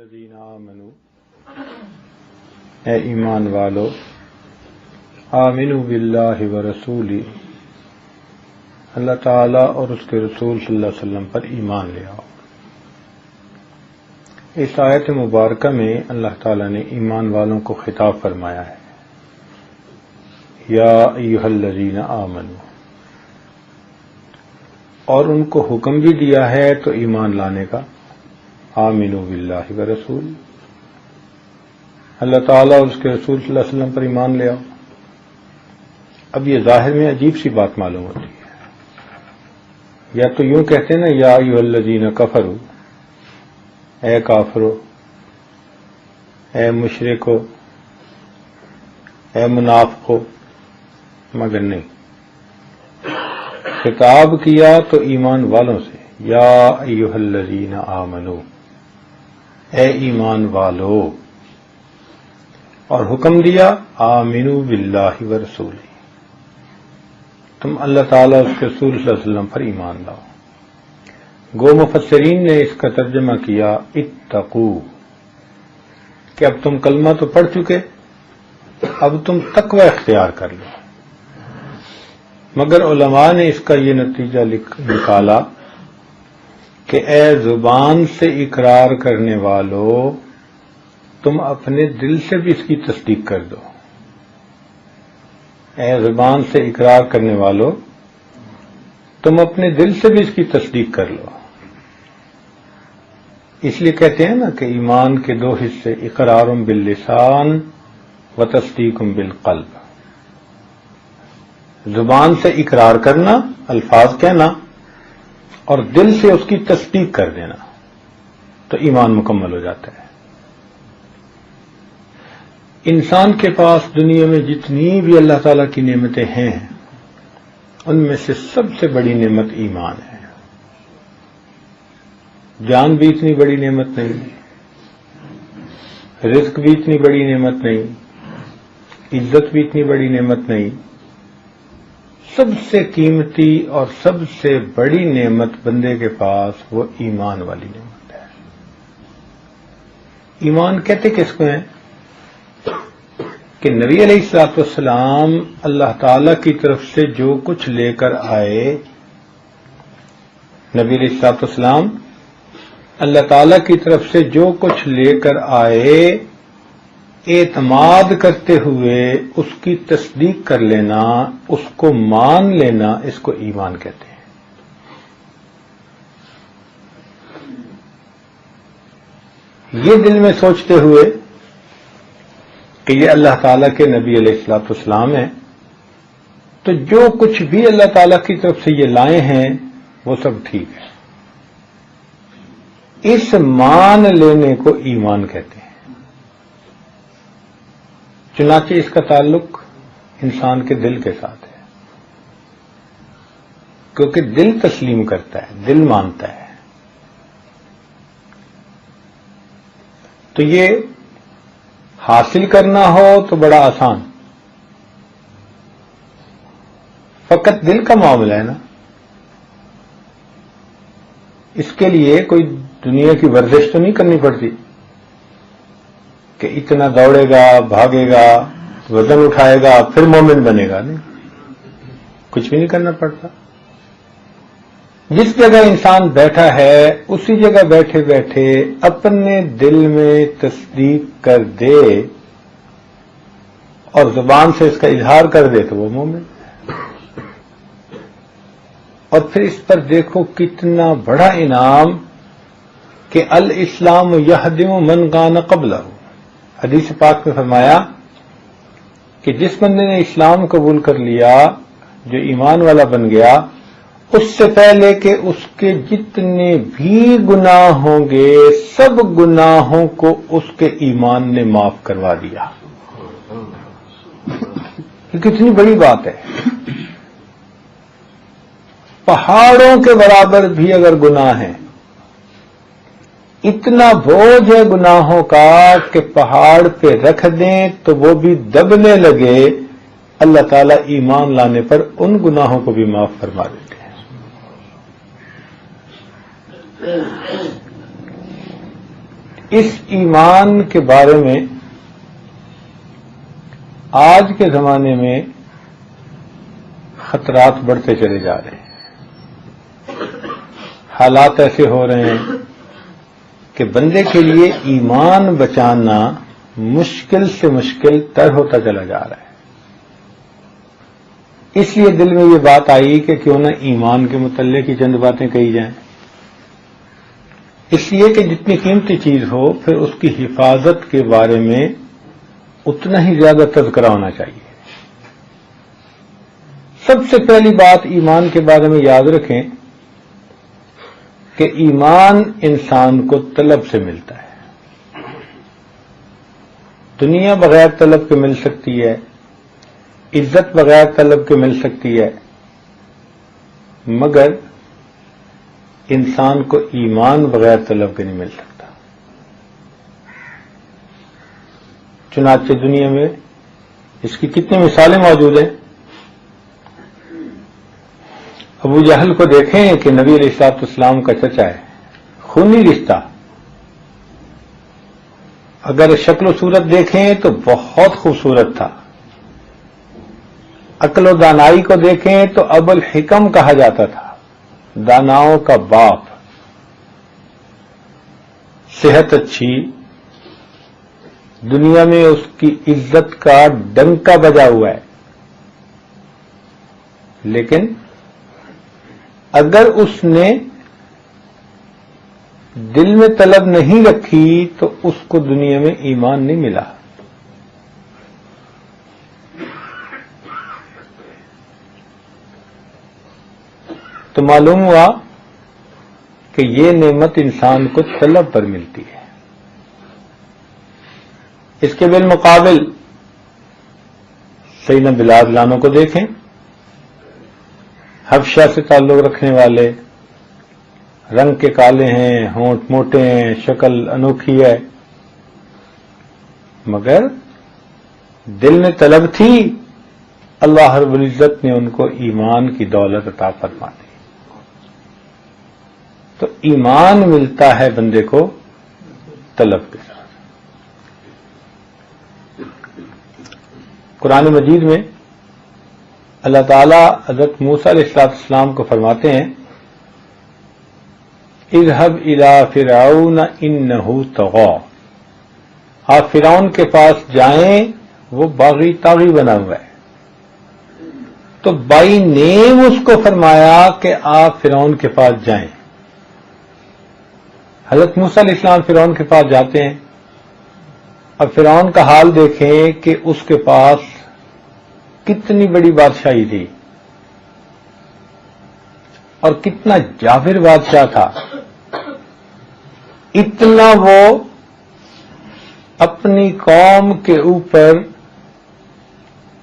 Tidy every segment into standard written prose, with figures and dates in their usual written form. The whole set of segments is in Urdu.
الذین آمنوا، اے ایمان والو، آمنوا باللہ ورسولہ، اللہ تعالیٰ اور اس کے رسول صلی اللہ علیہ وسلم پر ایمان لے آؤ۔ اس آیت مبارکہ میں اللہ تعالیٰ نے ایمان والوں کو خطاب فرمایا ہے، یا ایھا الذین آمنوا، اور ان کو حکم بھی دیا ہے تو ایمان لانے کا، آمنوا باللہ ورسول، اللہ تعالیٰ اور اس کے رسول صلی اللہ علیہ وسلم پر ایمان لے آؤ۔ اب یہ ظاہر میں عجیب سی بات معلوم ہوتی ہے، یا تو یوں کہتے ہیں نا، یا ایھا الذین کفروا، اے کافرو، اے مشرکو، اے منافقو، مگر نہیں، خطاب کیا تو ایمان والوں سے، یا ایھا الذین آمنو، اے ایمان والو، اور حکم دیا آمنو باللہ ورسولہ، تم اللہ تعالیٰ اس کے رسول صلی اللہ علیہ وسلم پر ایمان لاؤ۔ گو مفسرین نے اس کا ترجمہ کیا اتقو، کہ اب تم کلمہ تو پڑھ چکے، اب تم تقوی اختیار کر لو۔ مگر علماء نے اس کا یہ نتیجہ نکالا کہ اے زبان سے اقرار کرنے والو، تم اپنے دل سے بھی اس کی تصدیق کر دو۔ اے زبان سے اقرار کرنے والو، تم اپنے دل سے بھی اس کی تصدیق کر لو۔ اس لیے کہتے ہیں نا کہ ایمان کے دو حصے، اقرار باللسان و تصدیق بالقلب، زبان سے اقرار کرنا، الفاظ کہنا، اور دل سے اس کی تصدیق کر دینا، تو ایمان مکمل ہو جاتا ہے۔ انسان کے پاس دنیا میں جتنی بھی اللہ تعالیٰ کی نعمتیں ہیں، ان میں سے سب سے بڑی نعمت ایمان ہے۔ جان بھی اتنی بڑی نعمت نہیں، رزق بھی اتنی بڑی نعمت نہیں، عزت بھی اتنی بڑی نعمت نہیں، سب سے قیمتی اور سب سے بڑی نعمت بندے کے پاس وہ ایمان والی نعمت ہے۔ ایمان کہتے کس کو ہیں؟ کہ نبی علیہ الصلوۃ والسلام اللہ تعالی کی طرف سے جو کچھ لے کر آئے، نبی علیہ الصلوۃ والسلام اللہ تعالی کی طرف سے جو کچھ لے کر آئے، اعتماد کرتے ہوئے اس کی تصدیق کر لینا، اس کو مان لینا، اس کو ایمان کہتے ہیں۔ یہ دل میں سوچتے ہوئے کہ یہ اللہ تعالیٰ کے نبی علیہ الصلوۃ والسلام ہیں، تو جو کچھ بھی اللہ تعالیٰ کی طرف سے یہ لائے ہیں وہ سب ٹھیک ہے۔ اس مان لینے کو ایمان کہتے ہیں۔ چنانچہ اس کا تعلق انسان کے دل کے ساتھ ہے، کیونکہ دل تسلیم کرتا ہے، دل مانتا ہے۔ تو یہ حاصل کرنا ہو تو بڑا آسان، فقط دل کا معاملہ ہے نا۔ اس کے لیے کوئی دنیا کی ورزش تو نہیں کرنی پڑتی کہ اتنا دوڑے گا، بھاگے گا، وزن اٹھائے گا، پھر مومن بنے گا، نہیں، کچھ بھی نہیں کرنا پڑتا۔ جس جگہ انسان بیٹھا ہے، اسی جگہ بیٹھے بیٹھے اپنے دل میں تصدیق کر دے اور زبان سے اس کا اظہار کر دے تو وہ مومن۔ اور پھر اس پر دیکھو کتنا بڑا انعام کہ الاسلام یہدم من کان قبلہ، حدیث پاک میں فرمایا کہ جس بندے نے اسلام قبول کر لیا، جو ایمان والا بن گیا، اس سے پہلے کہ اس کے جتنے بھی گناہ ہوں گے، سب گناہوں کو اس کے ایمان نے معاف کروا دیا۔ یہ کتنی بڑی بات ہے۔ پہاڑوں کے برابر بھی اگر گناہ ہیں، اتنا بوجھ ہے گناہوں کا کہ پہاڑ پہ رکھ دیں تو وہ بھی دبنے لگے، اللہ تعالیٰ ایمان لانے پر ان گناہوں کو بھی معاف فرما دیتے ہیں۔ اس ایمان کے بارے میں آج کے زمانے میں خطرات بڑھتے چلے جا رہے ہیں. حالات ایسے ہو رہے ہیں کہ بندے کے لیے ایمان بچانا مشکل سے مشکل تر ہوتا چلا جا رہا ہے. اس لیے دل میں یہ بات آئی کہ کیوں نہ ایمان کے متعلق ہی چند باتیں کہی جائیں. اس لیے کہ جتنی قیمتی چیز ہو پھر اس کی حفاظت کے بارے میں اتنا ہی زیادہ تذکرہ ہونا چاہیے. سب سے پہلی بات ایمان کے بارے میں یاد رکھیں کہ ایمان انسان کو طلب سے ملتا ہے. دنیا بغیر طلب کے مل سکتی ہے، عزت بغیر طلب کے مل سکتی ہے، مگر انسان کو ایمان بغیر طلب کے نہیں مل سکتا. چنانچہ دنیا میں اس کی کتنی مثالیں موجود ہیں. ابو جہل کو دیکھیں کہ نبی علیہ الصلوۃ والسلام کا چچا ہے، خونی رشتہ. اگر شکل و صورت دیکھیں تو بہت خوبصورت تھا. عقل و دانائی کو دیکھیں تو ابو الحکم کہا جاتا تھا، داناؤں کا باپ. صحت اچھی، دنیا میں اس کی عزت کا ڈنکا بجا ہوا ہے. لیکن اگر اس نے دل میں طلب نہیں رکھی تو اس کو دنیا میں ایمان نہیں ملا. تو معلوم ہوا کہ یہ نعمت انسان کو طلب پر ملتی ہے. اس کے بالمقابل سیدنا بلال لانوں کو دیکھیں، حبشہ سے تعلق رکھنے والے، رنگ کے کالے ہیں، ہونٹ موٹے ہیں، شکل انوکھی ہے، مگر دل میں طلب تھی. اللہ رب العزت نے ان کو ایمان کی دولت عطا فرما دی. تو ایمان ملتا ہے بندے کو طلب کے ساتھ. قرآن مجید میں اللہ تعالیٰ حضرت موسیٰ علیہ السلام کو فرماتے ہیں، اذهب الى فرعون انه طغى، آپ فرعون کے پاس جائیں، وہ باغی طاغی بنا ہوا ہے. تو بائی نیم اس کو فرمایا کہ آپ فرعون کے پاس جائیں. حضرت موسیٰ علیہ السلام فرعون کے پاس جاتے ہیں. اب فرعون کا حال دیکھیں کہ اس کے پاس کتنی بڑی بادشاہی تھی اور کتنا جابر بادشاہ تھا. اتنا وہ اپنی قوم کے اوپر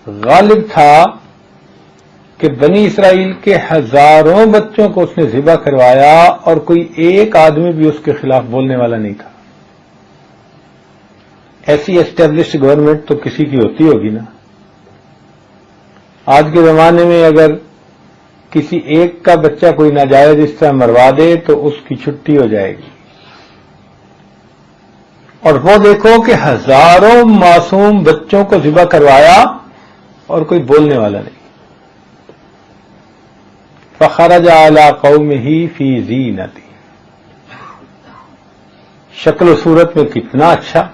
غالب تھا کہ بنی اسرائیل کے ہزاروں بچوں کو اس نے ذبح کروایا اور کوئی ایک آدمی بھی اس کے خلاف بولنے والا نہیں تھا. ایسی اسٹیبلشڈ گورنمنٹ تو کسی کی ہوتی ہوگی نا. آج کے زمانے میں اگر کسی ایک کا بچہ کوئی ناجائز اس طرح مروا دے تو اس کی چھٹی ہو جائے گی. اور وہ دیکھو کہ ہزاروں معصوم بچوں کو ذبح کروایا اور کوئی بولنے والا نہیں. فخرج علی قومہ فی زینتہ، شکل و صورت میں کتنا اچھا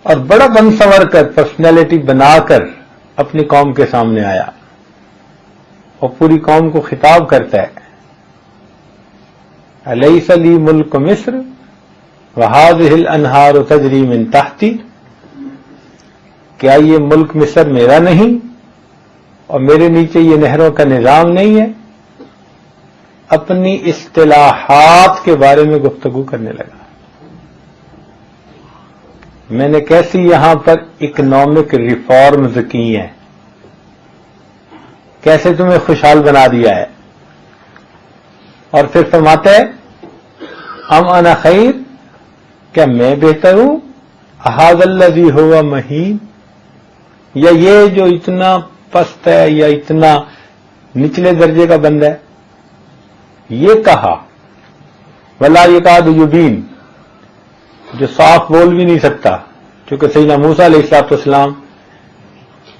اور بڑا بن سنور کر پرسنالٹی بنا کر اپنی قوم کے سامنے آیا اور پوری قوم کو خطاب کرتا ہے، الیس لی ملک مصر وہذہ الانہار تجری من تحتی، کیا یہ ملک مصر میرا نہیں اور میرے نیچے یہ نہروں کا نظام نہیں ہے؟ اپنی اصطلاحات کے بارے میں گفتگو کرنے لگا. میں نے کیسی یہاں پر اکنامک ریفارمز کی ہیں، کیسے تمہیں خوشحال بنا دیا ہے. اور پھر فرماتا ہے ام انا خیر، کیا میں بہتر ہوں، احاذ الذی ہوا مہین، یا یہ جو اتنا پست ہے یا اتنا نچلے درجے کا بندہ ہے. یہ کہا ولا یکاد یبین، جو صاف بول بھی نہیں سکتا، چونکہ سیدنا موسیٰ علیہ السلام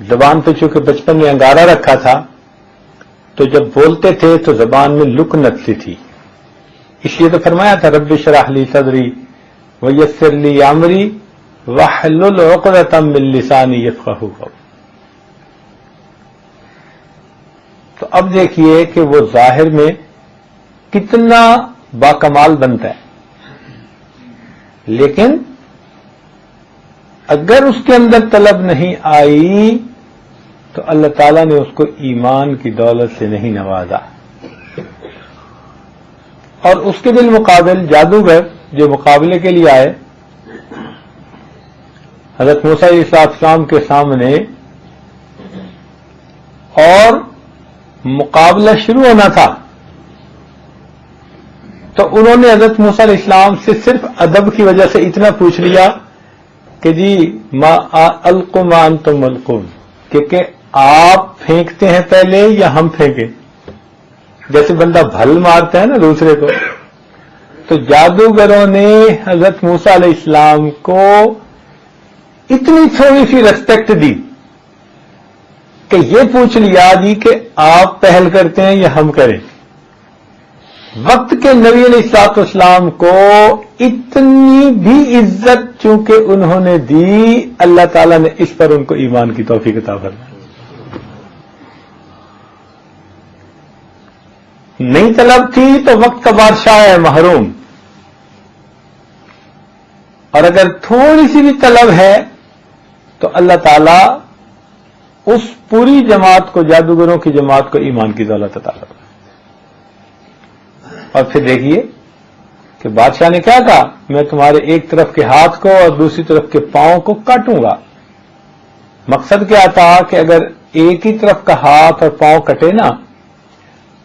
زبان پہ چونکہ بچپن میں انگارہ رکھا تھا تو جب بولتے تھے تو زبان میں لکنت سی تھی، اس لیے تو فرمایا تھا رب اشرح لی صدری ویسر لی امری واحلل عقدۃ من لسانی یفقہوا قولی۔ تو اب دیکھیے کہ وہ ظاہر میں کتنا باکمال بنتا ہے، لیکن اگر اس کے اندر طلب نہیں آئی تو اللہ تعالیٰ نے اس کو ایمان کی دولت سے نہیں نوازا۔ اور اس کے بالمقابل جادوگر جو مقابلے کے لیے آئے حضرت موسیٰ علیہ السلام کے سامنے اور مقابلہ شروع ہونا تھا، تو انہوں نے حضرت موسیٰ علیہ السلام سے صرف ادب کی وجہ سے اتنا پوچھ لیا کہ جی ما القوا ما انتم ملقون، کہ آپ پھینکتے ہیں پہلے یا ہم پھینکیں؟ جیسے بندہ بھل مارتا ہے نا دوسرے کو، تو جادوگروں نے حضرت موسیٰ علیہ السلام کو اتنی تھوڑی سی ریسپیکٹ دی کہ یہ پوچھ لیا جی کہ آپ پہل کرتے ہیں یا ہم کریں۔ وقت کے نبی علیہ السلام کو اتنی بھی عزت چونکہ انہوں نے دی، اللہ تعالیٰ نے اس پر ان کو ایمان کی توفیق عطا فرمائی۔ نہیں طلب تھی تو وقت کا بادشاہ ہے محروم، اور اگر تھوڑی سی بھی طلب ہے تو اللہ تعالیٰ اس پوری جماعت کو، جادوگروں کی جماعت کو ایمان کی دولت عطا فرمائی۔ اور پھر دیکھیے کہ بادشاہ نے کیا کہا، میں تمہارے ایک طرف کے ہاتھ کو اور دوسری طرف کے پاؤں کو کاٹوں گا۔ مقصد کیا تھا کہ اگر ایک ہی طرف کا ہاتھ اور پاؤں کٹے نا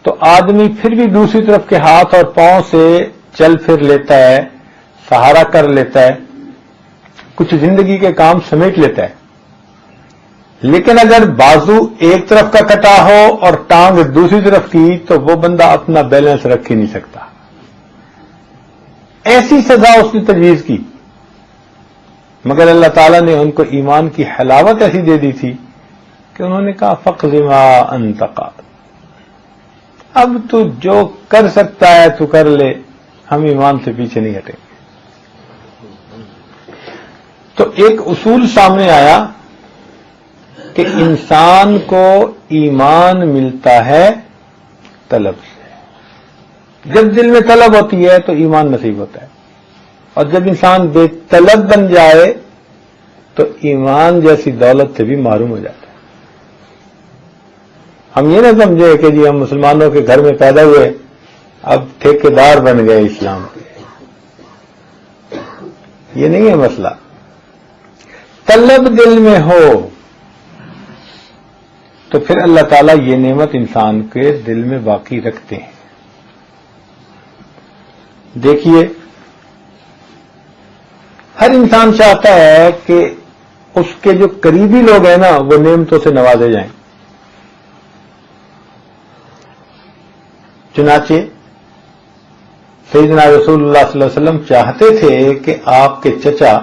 تو آدمی پھر بھی دوسری طرف کے ہاتھ اور پاؤں سے چل پھر لیتا ہے، سہارا کر لیتا ہے، کچھ زندگی کے کام سمیٹ لیتا ہے۔ لیکن اگر بازو ایک طرف کا کٹا ہو اور ٹانگ دوسری طرف کی تو وہ بندہ اپنا بیلنس رکھ ہی نہیں سکتا۔ ایسی سزا اس نے تجویز کی، مگر اللہ تعالیٰ نے ان کو ایمان کی حلاوت ایسی دے دی تھی کہ انہوں نے کہا فاقض ما انت قاض، اب تو جو کر سکتا ہے تو کر لے، ہم ایمان سے پیچھے نہیں ہٹیں گے۔ تو ایک اصول سامنے آیا کہ انسان کو ایمان ملتا ہے طلب سے۔ جب دل میں طلب ہوتی ہے تو ایمان نصیب ہوتا ہے، اور جب انسان بے طلب بن جائے تو ایمان جیسی دولت سے بھی محروم ہو جاتا ہے۔ ہم یہ نہ سمجھے کہ جی ہم مسلمانوں کے گھر میں پیدا ہوئے اب ٹھیکیدار بن گئے اسلام کے، یہ نہیں ہے مسئلہ۔ طلب دل میں ہو تو پھر اللہ تعالیٰ یہ نعمت انسان کے دل میں باقی رکھتے ہیں۔ دیکھیے ہر انسان چاہتا ہے کہ اس کے جو قریبی لوگ ہیں نا وہ نعمتوں سے نوازے جائیں۔ چنانچہ سیدنا رسول اللہ صلی اللہ علیہ وسلم چاہتے تھے کہ آپ کے چچا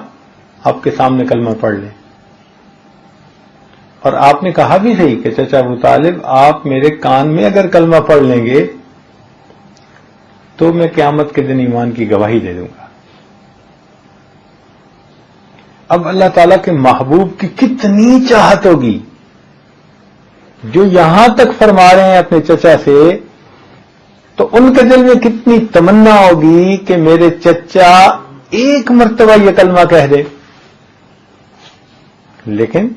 آپ کے سامنے کلمہ پڑھ لیں، اور آپ نے کہا بھی صحیح کہ چچا ابو طالب آپ میرے کان میں اگر کلمہ پڑھ لیں گے تو میں قیامت کے دن ایمان کی گواہی دے دوں گا۔ اب اللہ تعالیٰ کے محبوب کی کتنی چاہت ہوگی جو یہاں تک فرما رہے ہیں اپنے چچا سے، تو ان کے دل میں کتنی تمنا ہوگی کہ میرے چچا ایک مرتبہ یہ کلمہ کہہ دے۔ لیکن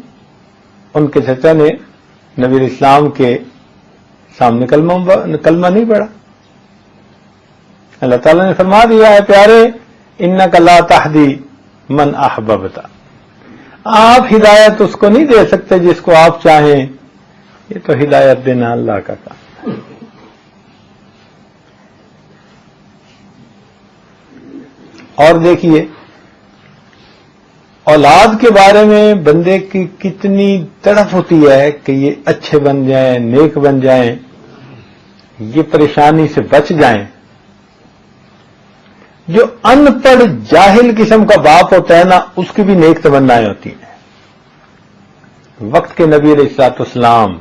ان کے چچا نے نبی اسلام کے سامنے کلمہ نہیں پڑھا۔ اللہ تعالیٰ نے فرما دیا ہے پیارے انک لا تہدی من احببت، آپ ہدایت اس کو نہیں دے سکتے جس کو آپ چاہیں، یہ تو ہدایت دینا اللہ کا کام۔ اور دیکھیے اولاد کے بارے میں بندے کی کتنی تڑپ ہوتی ہے کہ یہ اچھے بن جائیں، نیک بن جائیں، یہ پریشانی سے بچ جائیں، جو ان پڑھ جاہل قسم کا باپ ہوتا ہے نا، اس کی بھی نیک تمنائیں ہوتی ہیں. وقت کے نبی علیہ الصلوۃ والسلام،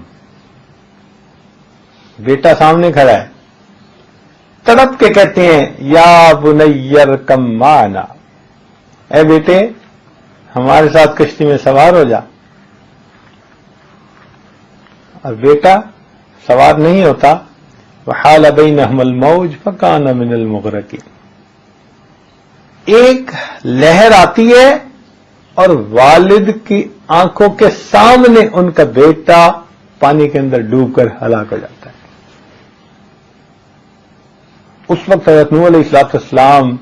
بیٹا سامنے کھڑا ہے، تڑپ کے کہتے ہیں یا بنی ارکب معنا، اے بیٹے ہمارے ساتھ کشتی میں سوار ہو جا. اور بیٹا سوار نہیں ہوتا. وحال بینہم الموج فکان من المغرقین. ایک لہر آتی ہے اور والد کی آنکھوں کے سامنے ان کا بیٹا پانی کے اندر ڈوب کر ہلاک ہو جاتا ہے. اس وقت حضرت نوح علیہ السلام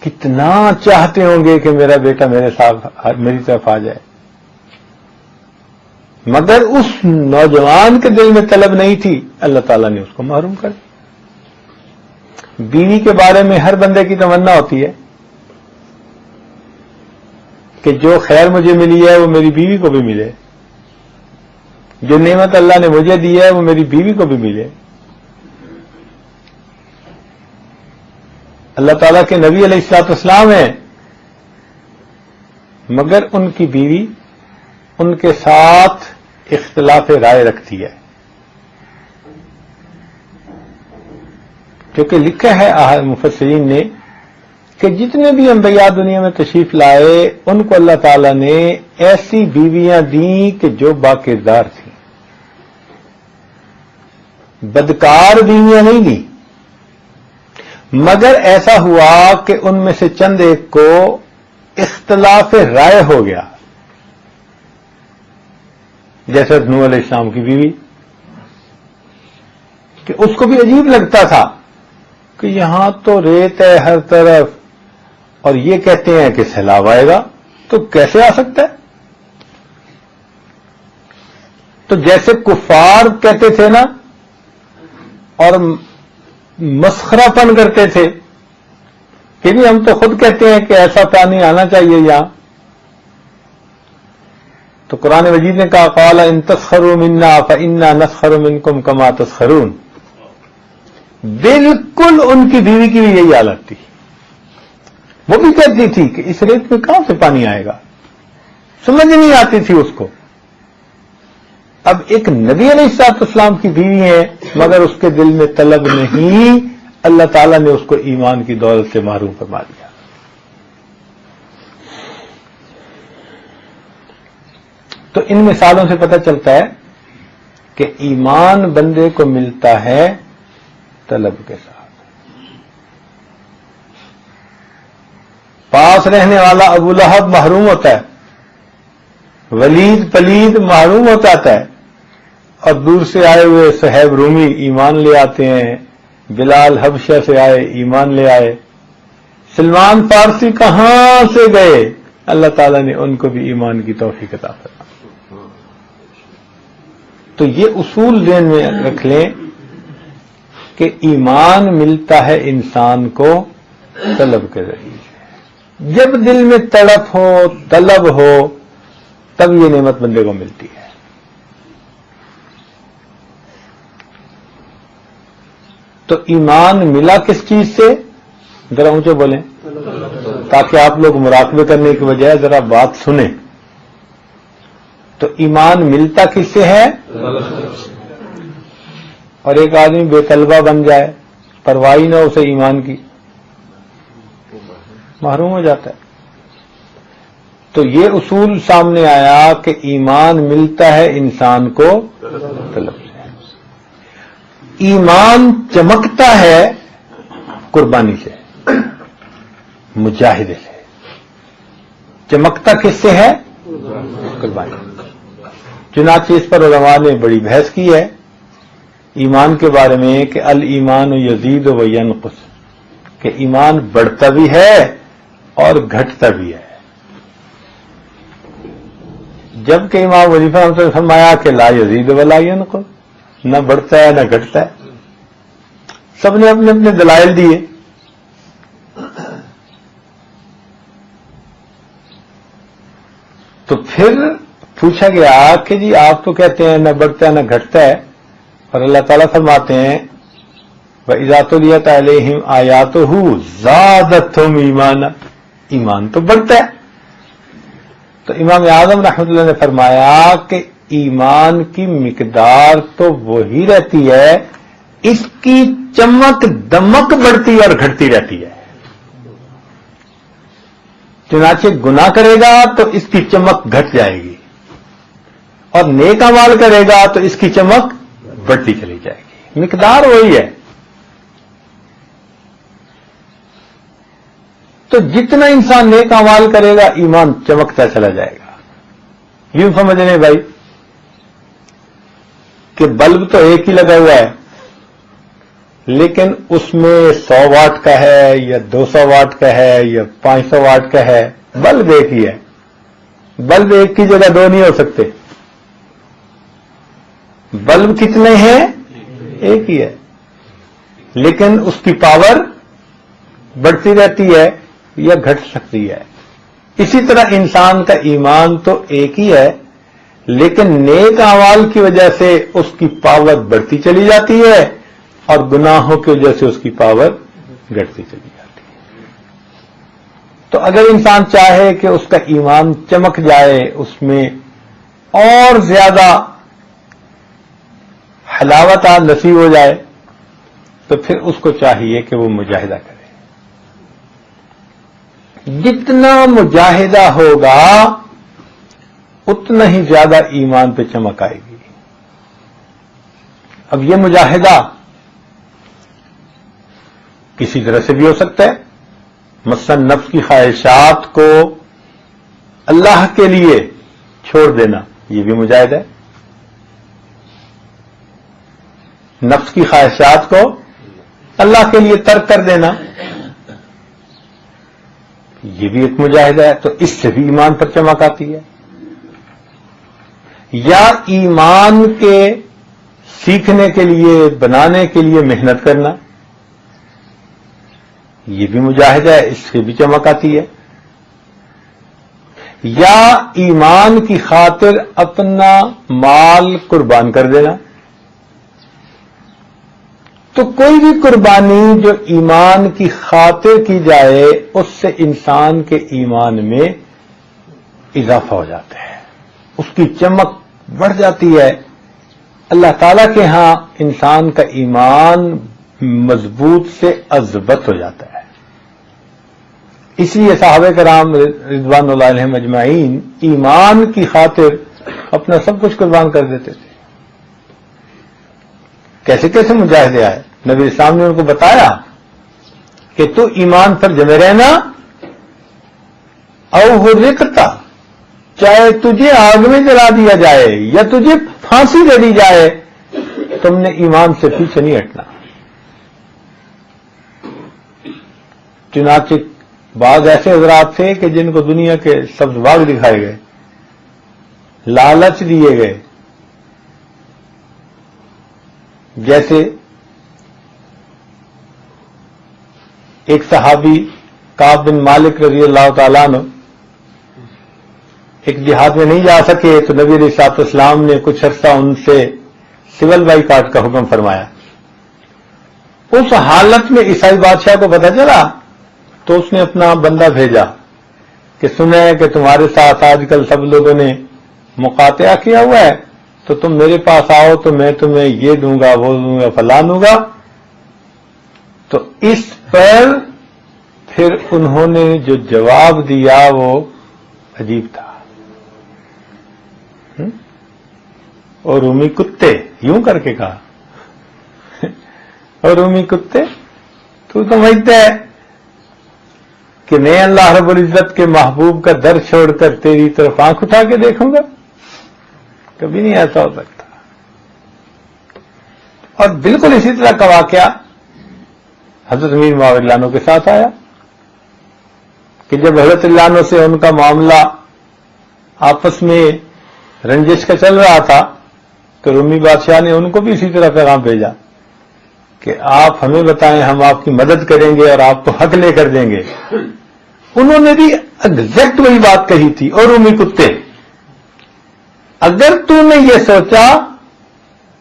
کتنا چاہتے ہوں گے کہ میرا بیٹا میری طرف آ جائے، مگر اس نوجوان کے دل میں طلب نہیں تھی. اللہ تعالیٰ نے اس کو محروم کر دیا. بیوی کے بارے میں ہر بندے کی تمنا ہوتی ہے کہ جو خیر مجھے ملی ہے وہ میری بیوی کو بھی ملے، جو نعمت اللہ نے مجھے دی ہے وہ میری بیوی کو بھی ملے. اللہ تعالیٰ کے نبی علیہ الصلوۃ والسلام ہیں، مگر ان کی بیوی ان کے ساتھ اختلاف رائے رکھتی ہے. کیونکہ لکھا ہے مفسرین نے کہ جتنے بھی انبیاء دنیا میں تشریف لائے ان کو اللہ تعالیٰ نے ایسی بیویاں دیں کہ جو باکردار تھیں، بدکار بیویاں نہیں دیں. مگر ایسا ہوا کہ ان میں سے چند ایک کو اختلاف رائے ہو گیا، جیسے نوح علیہ السلام کی بیوی، کہ اس کو بھی عجیب لگتا تھا کہ یہاں تو ریت ہے ہر طرف اور یہ کہتے ہیں کہ سیلاب آئے گا، تو کیسے آ سکتا ہے؟ تو جیسے کفار کہتے تھے نا اور مسخرہ پن کرتے تھے کہ بھی ہم تو خود کہتے ہیں کہ ایسا پانی آنا چاہیے یہاں، تو قرآن مجید نے کہا قال ان تسخروا منا فانا نسخر منکم کما تسخرون. بالکل ان کی بیوی کی بھی یہی حالت تھی. وہ بھی کہتی تھی کہ اس ریت میں کہاں سے پانی آئے گا، سمجھ نہیں آتی تھی اس کو. اب ایک نبی علیہ الصلوۃ والسلام کی بیوی ہے مگر اس کے دل میں طلب نہیں، اللہ تعالیٰ نے اس کو ایمان کی دولت سے محروم فرما دیا. تو ان مثالوں سے پتہ چلتا ہے کہ ایمان بندے کو ملتا ہے طلب کے ساتھ. پاس رہنے والا ابو لہب محروم ہوتا ہے، ولید پلید محروم ہو جاتا ہے، اور دور سے آئے ہوئے صہیب رومی ایمان لے آتے ہیں، بلال حبشہ سے آئے ایمان لے آئے، سلمان فارسی کہاں سے گئے، اللہ تعالیٰ نے ان کو بھی ایمان کی توفیق عطا فرمائی. تو یہ اصول ذہن میں رکھ لیں کہ ایمان ملتا ہے انسان کو طلب کے ذریعے سے. جب دل میں تڑپ ہو، طلب ہو، تب یہ نعمت بندے کو ملتی ہے. تو ایمان ملا کس چیز سے؟ ذرا اونچے بولیں تاکہ آپ لوگ مراقبے کرنے کی بجائے ذرا بات سنیں. تو ایمان ملتا کس سے ہے؟ اور ایک آدمی بے طلبہ بن جائے، پرواہ نہ اسے ایمان کی، محروم ہو جاتا ہے. تو یہ اصول سامنے آیا کہ ایمان ملتا ہے انسان کو طلب سے. ایمان چمکتا ہے قربانی سے، مجاہدے سے. چمکتا کس سے ہے؟ قربانی. چنانچہ اس پر علماء نے بڑی بحث کی ہے ایمان کے بارے میں کہ الایمان یزید و ینقص، کہ ایمان بڑھتا بھی ہے اور گھٹتا بھی ہے. جبکہ امام وظیفہ رحمۃ اللہ نے فرمایا کہ لا یزید ولا ینقص، نہ بڑھتا ہے نہ گھٹتا ہے. سب نے اپنے اپنے دلائل دیے. تو پھر پوچھا گیا کہ جی آپ تو کہتے ہیں نہ بڑھتا ہے نہ گھٹتا ہے، اور اللہ تعالیٰ فرماتے ہیں وَإِذَا تُلِيَتْ عَلَيْهِمْ آيَاتُهُ زَادَتْهُمْ ایمانا، ایمان تو بڑھتا ہے۔ تو امام اعظم رحمۃ اللہ نے فرمایا کہ ایمان کی مقدار تو وہی رہتی ہے، اس کی چمک دمک بڑھتی اور گھٹتی رہتی ہے۔ چنانچہ گناہ کرے گا تو اس کی چمک گھٹ جائے گی، اور نیک اعمال کرے گا تو اس کی چمک بڑھتی چلی جائے گی، مقدار وہی ہے۔ تو جتنا انسان نیک اعمال کرے گا ایمان چمکتا چلا جائے گا۔ یوں سمجھ لیں بھائی کہ بلب تو ایک ہی لگا ہوا ہے، لیکن اس میں 100 واٹ کا ہے یا 200 واٹ کا ہے یا 500 واٹ کا ہے، بلب ایک ہی ہے۔ بلب ایک کی جگہ دو نہیں ہو سکتے، بلب کتنے ہیں؟ ایک ہی ہے، لیکن اس کی پاور بڑھتی رہتی ہے یا گھٹ سکتی ہے۔ اسی طرح انسان کا ایمان تو ایک ہی ہے، لیکن نیک اعمال کی وجہ سے اس کی پاور بڑھتی چلی جاتی ہے اور گناہوں کی وجہ سے اس کی پاور گھٹتی چلی جاتی ہے۔ تو اگر انسان چاہے کہ اس کا ایمان چمک جائے، اس میں اور زیادہ حلاوت نصیب ہو جائے، تو پھر اس کو چاہیے کہ وہ مجاہدہ کرے۔ جتنا مجاہدہ ہوگا اتنا ہی زیادہ ایمان پہ چمک آئے گی۔ اب یہ مجاہدہ کسی طرح سے بھی ہو سکتا ہے، مثلا نفس کی خواہشات کو اللہ کے لیے چھوڑ دینا، یہ بھی مجاہدہ ہے۔ نفس کی خواہشات کو اللہ کے لیے ترک کر دینا، یہ بھی ایک مجاہدہ ہے۔ تو اس سے بھی ایمان پر چمک آتی ہے۔ یا ایمان کے سیکھنے کے لیے، بنانے کے لیے محنت کرنا، یہ بھی مجاہدہ ہے، اس سے بھی چمک آتی ہے۔ یا ایمان کی خاطر اپنا مال قربان کر دینا، تو کوئی بھی قربانی جو ایمان کی خاطر کی جائے اس سے انسان کے ایمان میں اضافہ ہو جاتا ہے، اس کی چمک بڑھ جاتی ہے۔ اللہ تعالیٰ کے ہاں انسان کا ایمان مضبوط سے اضبط ہو جاتا ہے۔ اس لیے صحابہ کرام رضوان اللہ علیہم اجمعین ایمان کی خاطر اپنا سب کچھ قربان کر دیتے تھے۔ کیسے کیسے مجاہدے آئے، نبی اسلام نے ان کو بتایا کہ تو ایمان پر جمے رہنا، او حرقتا، چاہے تجھے آگ میں جلا دیا جائے یا تجھے پھانسی دے دی جائے، تم نے ایمان سے پیچھے نہیں ہٹنا۔ چنانچہ بعض ایسے حضرات تھے کہ جن کو دنیا کے سبز باغ دکھائے گئے، لالچ دیے گئے، جیسے ایک صحابی کعب بن مالک رضی اللہ تعالیٰ عنہ ایک جہاد میں نہیں جا سکے، تو نبی علیہ الصلوۃ والسلام نے کچھ عرصہ ان سے سول بائیکاٹ کا حکم فرمایا۔ اس حالت میں عیسائی بادشاہ کو پتہ چلا تو اس نے اپنا بندہ بھیجا کہ سنا ہے کہ تمہارے ساتھ آج کل سب لوگوں نے مقاطعہ کیا ہوا ہے، تو تم میرے پاس آؤ تو میں تمہیں یہ دوں گا، وہ دوں گا، فلاں دوں گا۔ تو اس پر پھر انہوں نے جو جواب دیا وہ عجیب تھا۔ اور رومی کتے، یوں کر کے کہا، اور رومی کتے، تو سمجھتا ہے کہ میں اللہ رب العزت کے محبوب کا در چھوڑ کر تیری طرف آنکھ اٹھا کے دیکھوں گا؟ کبھی نہیں ایسا ہو سکتا۔ اور بالکل اسی طرح کا واقعہ حضرت امیر معاویہ رضی اللہ عنہ کے ساتھ آیا کہ جب حضرت اللہ عنہ سے ان کا معاملہ آپس میں رنجش کا چل رہا تھا تو رومی بادشاہ نے ان کو بھی اسی طرح پیغام بھیجا کہ آپ ہمیں بتائیں، ہم آپ کی مدد کریں گے اور آپ کو حق لے کر دیں گے۔ انہوں نے بھی ایگزیکٹ وہی بات کہی تھی، اور رومی کتے، اگر تو نے یہ سوچا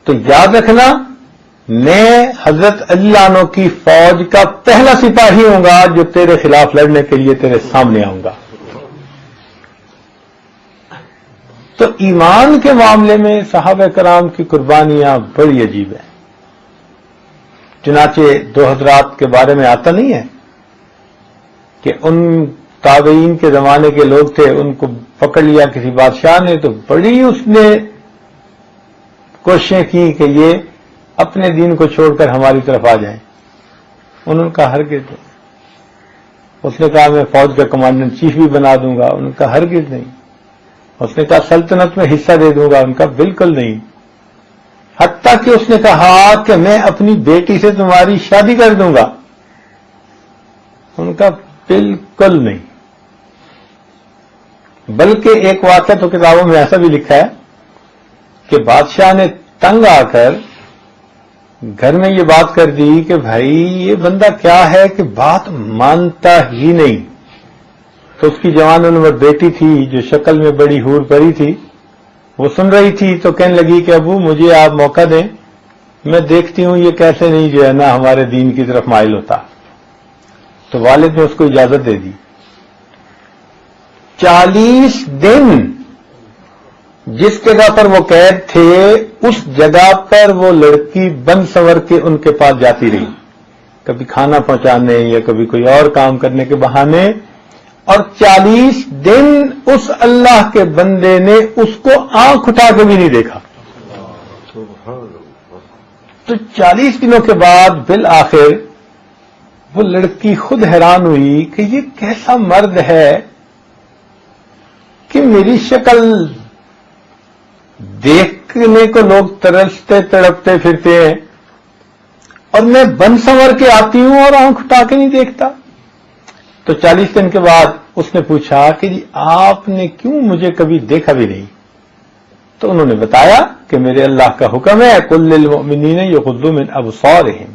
تو یاد رکھنا میں حضرت علی عنہ کی فوج کا پہلا سپاہی ہوں گا جو تیرے خلاف لڑنے کے لیے تیرے سامنے آؤں گا. تو ایمان کے معاملے میں صحابہ کرام کی قربانیاں بڑی عجیب ہیں. چنانچہ دو حضرات کے بارے میں آتا نہیں ہے کہ ان تابعین کے زمانے کے لوگ تھے، ان کو پکڑ لیا کسی بادشاہ نے تو بڑی اس نے کوششیں کی کہ یہ اپنے دین کو چھوڑ کر ہماری طرف آ جائیں. انہوں نے کہا ہرگز نہیں. اس نے کہا میں فوج کا کمانڈنٹ چیف بھی بنا دوں گا. انہوں نے کہا ہرگز نہیں. اس نے کہا سلطنت میں حصہ دے دوں گا. ان کا بالکل نہیں. حتیٰ کہ اس نے کہا کہ میں اپنی بیٹی سے تمہاری شادی کر دوں گا. ان کا بالکل نہیں. بلکہ ایک واقعہ تو کتابوں میں ایسا بھی لکھا ہے کہ بادشاہ نے تنگ آ کر گھر میں یہ بات کر دی کہ بھائی یہ بندہ کیا ہے کہ بات مانتا ہی نہیں. تو اس کی جوان عمر بیٹی تھی جو شکل میں بڑی حور پری تھی، وہ سن رہی تھی تو کہنے لگی کہ ابو مجھے آپ موقع دیں، میں دیکھتی ہوں یہ کیسے نہیں جو ہے نا ہمارے دین کی طرف مائل ہوتا. تو والد نے اس کو اجازت دے دی. 40 دن جس جگہ پر وہ قید تھے اس جگہ پر وہ لڑکی بن سنور کے ان کے پاس جاتی رہی، کبھی کھانا پہنچانے یا کبھی کوئی اور کام کرنے کے بہانے. اور 40 دن اس اللہ کے بندے نے اس کو آنکھ اٹھا کے بھی نہیں دیکھا. تو 40 دنوں کے بعد بالآخر وہ لڑکی خود حیران ہوئی کہ یہ کیسا مرد ہے کہ میری شکل دیکھنے کو لوگ ترستے تڑپتے پھرتے ہیں اور میں بن سنور کے آتی ہوں اور آنکھ اٹھا کے نہیں دیکھتا. تو 40 دن کے بعد اس نے پوچھا کہ جی آپ نے کیوں مجھے کبھی دیکھا بھی نہیں؟ تو انہوں نے بتایا کہ میرے اللہ کا حکم ہے کل للمؤمنین یغضوا من ابصارہم،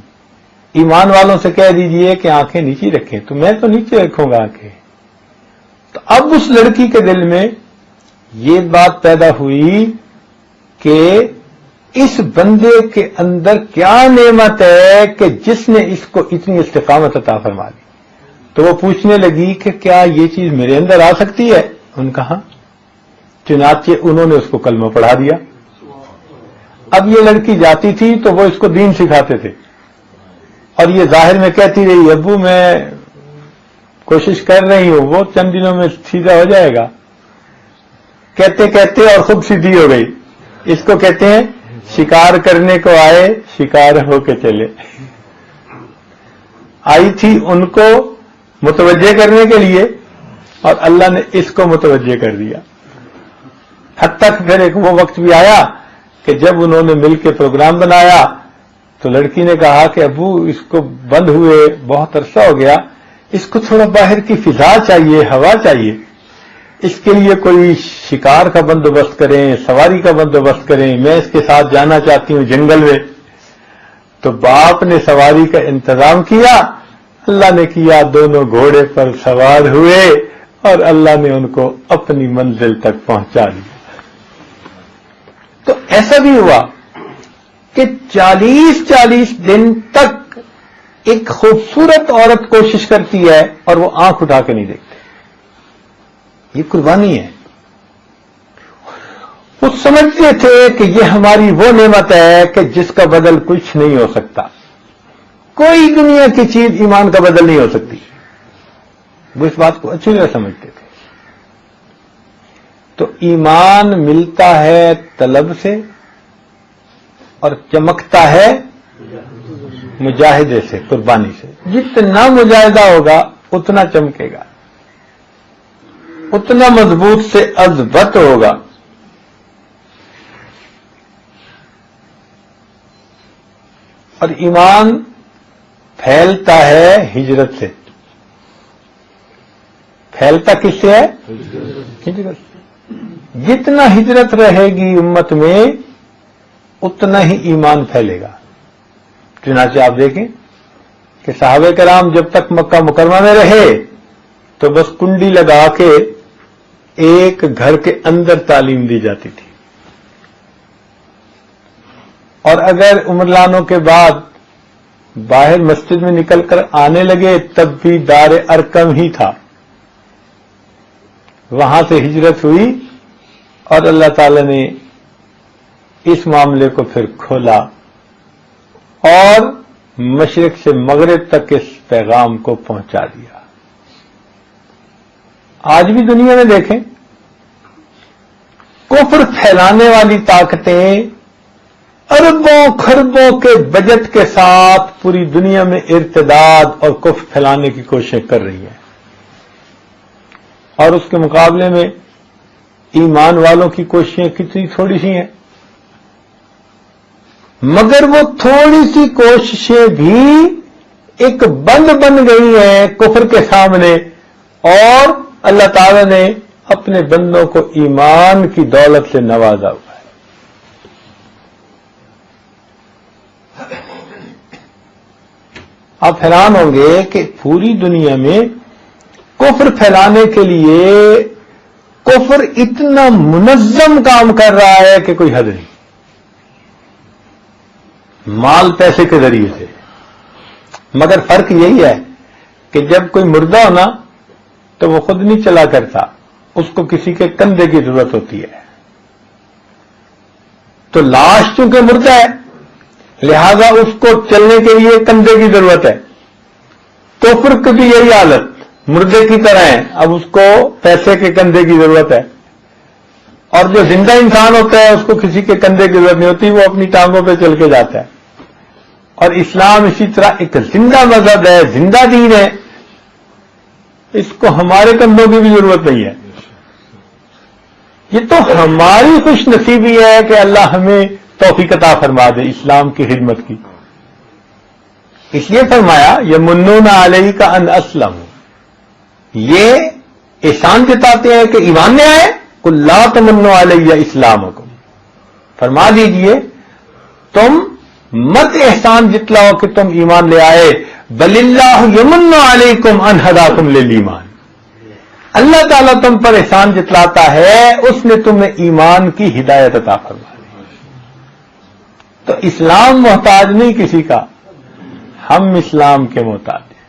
ایمان والوں سے کہہ دیجئے کہ آنکھیں نیچے رکھیں. تو میں تو نیچے رکھوں گا آنکھیں. تو اب اس لڑکی کے دل میں یہ بات پیدا ہوئی کہ اس بندے کے اندر کیا نعمت ہے کہ جس نے اس کو اتنی استقامت عطا فرما دی. تو وہ پوچھنے لگی کہ کیا یہ چیز میرے اندر آ سکتی ہے؟ ان کہا. چنانچہ انہوں نے اس کو کلمہ پڑھا دیا. اب یہ لڑکی جاتی تھی تو وہ اس کو دین سکھاتے تھے اور یہ ظاہر میں کہتی رہی ابو میں کوشش کر رہی ہوں، وہ چند دنوں میں سیدھا ہو جائے گا. کہتے کہتے اور خود سیدھی ہو گئی. اس کو کہتے ہیں شکار کرنے کو آئے شکار ہو کے چلے. آئی تھی ان کو متوجہ کرنے کے لیے اور اللہ نے اس کو متوجہ کر دیا. حتیٰ کہ پھر ایک وہ وقت بھی آیا کہ جب انہوں نے مل کے پروگرام بنایا تو لڑکی نے کہا کہ ابو اس کو بند ہوئے بہت عرصہ ہو گیا، اس کو تھوڑا باہر کی فضا چاہیے، ہوا چاہیے، اس کے لیے کوئی شکار کا بندوبست کریں، سواری کا بندوبست کریں، میں اس کے ساتھ جانا چاہتی ہوں جنگل میں. تو باپ نے سواری کا انتظام کیا، اللہ نے کیا، دونوں گھوڑے پر سوار ہوئے اور اللہ نے ان کو اپنی منزل تک پہنچا دیا. تو ایسا بھی ہوا کہ 40 دن تک ایک خوبصورت عورت کوشش کرتی ہے اور وہ آنکھ اٹھا کے نہیں دیکھتے. یہ قربانی ہے. وہ سمجھتے تھے کہ یہ ہماری وہ نعمت ہے کہ جس کا بدل کچھ نہیں ہو سکتا. کوئی دنیا کی چیز ایمان کا بدل نہیں ہو سکتی. وہ اس بات کو اچھی طرح سمجھتے تھے. تو ایمان ملتا ہے طلب سے اور چمکتا ہے مجاہدے سے، قربانی سے. جتنا مجاہدہ ہوگا اتنا چمکے گا، اتنا مضبوط سے اضبط ہوگا. اور ایمان پھیلتا ہے ہجرت سے. پھیلتا کس سے ہے؟ ہجرت سے. جتنا ہجرت رہے گی امت میں اتنا ہی ایمان پھیلے گا. چنانچہ آپ دیکھیں کہ صحابہ کرام جب تک مکہ مکرمہ میں رہے تو بس کنڈی لگا کے ایک گھر کے اندر تعلیم دی جاتی تھی. اور اگر عمر لانوں کے بعد باہر مسجد میں نکل کر آنے لگے تب بھی دار ارقم ہی تھا، وہاں سے ہجرت ہوئی اور اللہ تعالی نے اس معاملے کو پھر کھولا اور مشرق سے مغرب تک اس پیغام کو پہنچا دیا۔ آج بھی دنیا میں دیکھیں، کفر پھیلانے والی طاقتیں اربوں خربوں کے بجٹ کے ساتھ پوری دنیا میں ارتداد اور کفر پھیلانے کی کوشش کر رہی ہیں، اور اس کے مقابلے میں ایمان والوں کی کوششیں کتنی تھوڑی سی ہیں، مگر وہ تھوڑی سی کوششیں بھی ایک بند بن گئی ہیں کفر کے سامنے، اور اللہ تعالی نے اپنے بندوں کو ایمان کی دولت سے نوازا ہوا ہے۔ آپ حیران ہوں گے کہ پوری دنیا میں کفر پھیلانے کے لیے کفر اتنا منظم کام کر رہا ہے کہ کوئی حد نہیں، مال پیسے کے ذریعے سے۔ مگر فرق یہی ہے کہ جب کوئی مردہ ہونا تو وہ خود نہیں چلا کرتا، اس کو کسی کے کندھے کی ضرورت ہوتی ہے۔ تو لاش چونکہ مردہ ہے لہذا اس کو چلنے کے لیے کندھے کی ضرورت ہے، کفر کی بھی یہی حالت، مردے کی طرح ہے، اب اس کو پیسے کے کندھے کی ضرورت ہے، اور جو زندہ انسان ہوتا ہے اس کو کسی کے کندھے کی ضرورت نہیں ہوتی، وہ اپنی ٹانگوں پہ چل کے جاتا ہے۔ اور اسلام اسی طرح ایک زندہ مذہب ہے، زندہ دین ہے، اس کو ہمارے کندھوں کی بھی ضرورت نہیں ہے۔ یہ تو ہماری خوش نصیبی ہے کہ اللہ ہمیں توفیق عطا فرما دے اسلام کی خدمت کی۔ اس لیے فرمایا یمنون علیک ان اسلموا، یہ احسان جتاتے ہیں کہ ایمان لے آئے، قل لا تمنوا علی اسلامکم، فرما دیجئے تم مت احسان جتلاؤ کہ تم ایمان لے آئے، بل اللہ یمن علیکم ان ہداکم للایمان، اللہ تعالیٰ تم پر احسان جتلاتا ہے، اس نے تمہیں ایمان کی ہدایت عطا فرما دی۔ تو اسلام محتاج نہیں کسی کا، ہم اسلام کے محتاج ہیں۔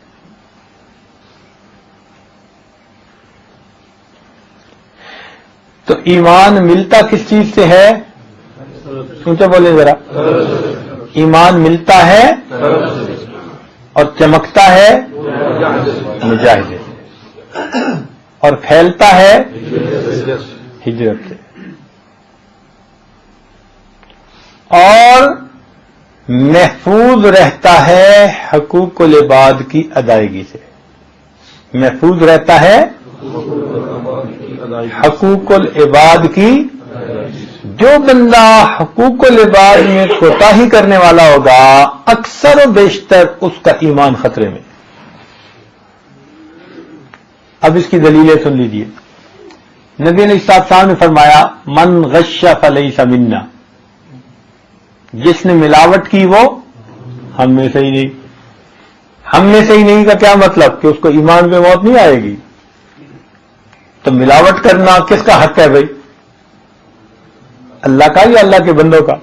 تو ایمان ملتا کس چیز سے ہے؟ اونچا بولیں ذرا۔ ایمان ملتا ہے اور چمکتا ہے مجاہدے سے، اور پھیلتا ہے ہجرت سے، اور محفوظ رہتا ہے حقوق العباد کی ادائیگی سے، محفوظ رہتا ہے حقوق العباد کی۔ جو بندہ حقوق العباد میں کوتاہی کرنے والا ہوگا اکثر و بیشتر اس کا ایمان خطرے میں۔ اب اس کی دلیلیں سن لیجیے۔ نبی علیہ السلام نے فرمایا من غش فلیس منا، جس نے ملاوٹ کی وہ ہم میں سے ہی نہیں۔ ہم میں سے ہی نہیں کا کیا مطلب؟ کہ اس کو ایمان پہ موت نہیں آئے گی۔ تو ملاوٹ کرنا کس کا حق ہے بھائی؟ اللہ کا یا اللہ کے بندوں کا؟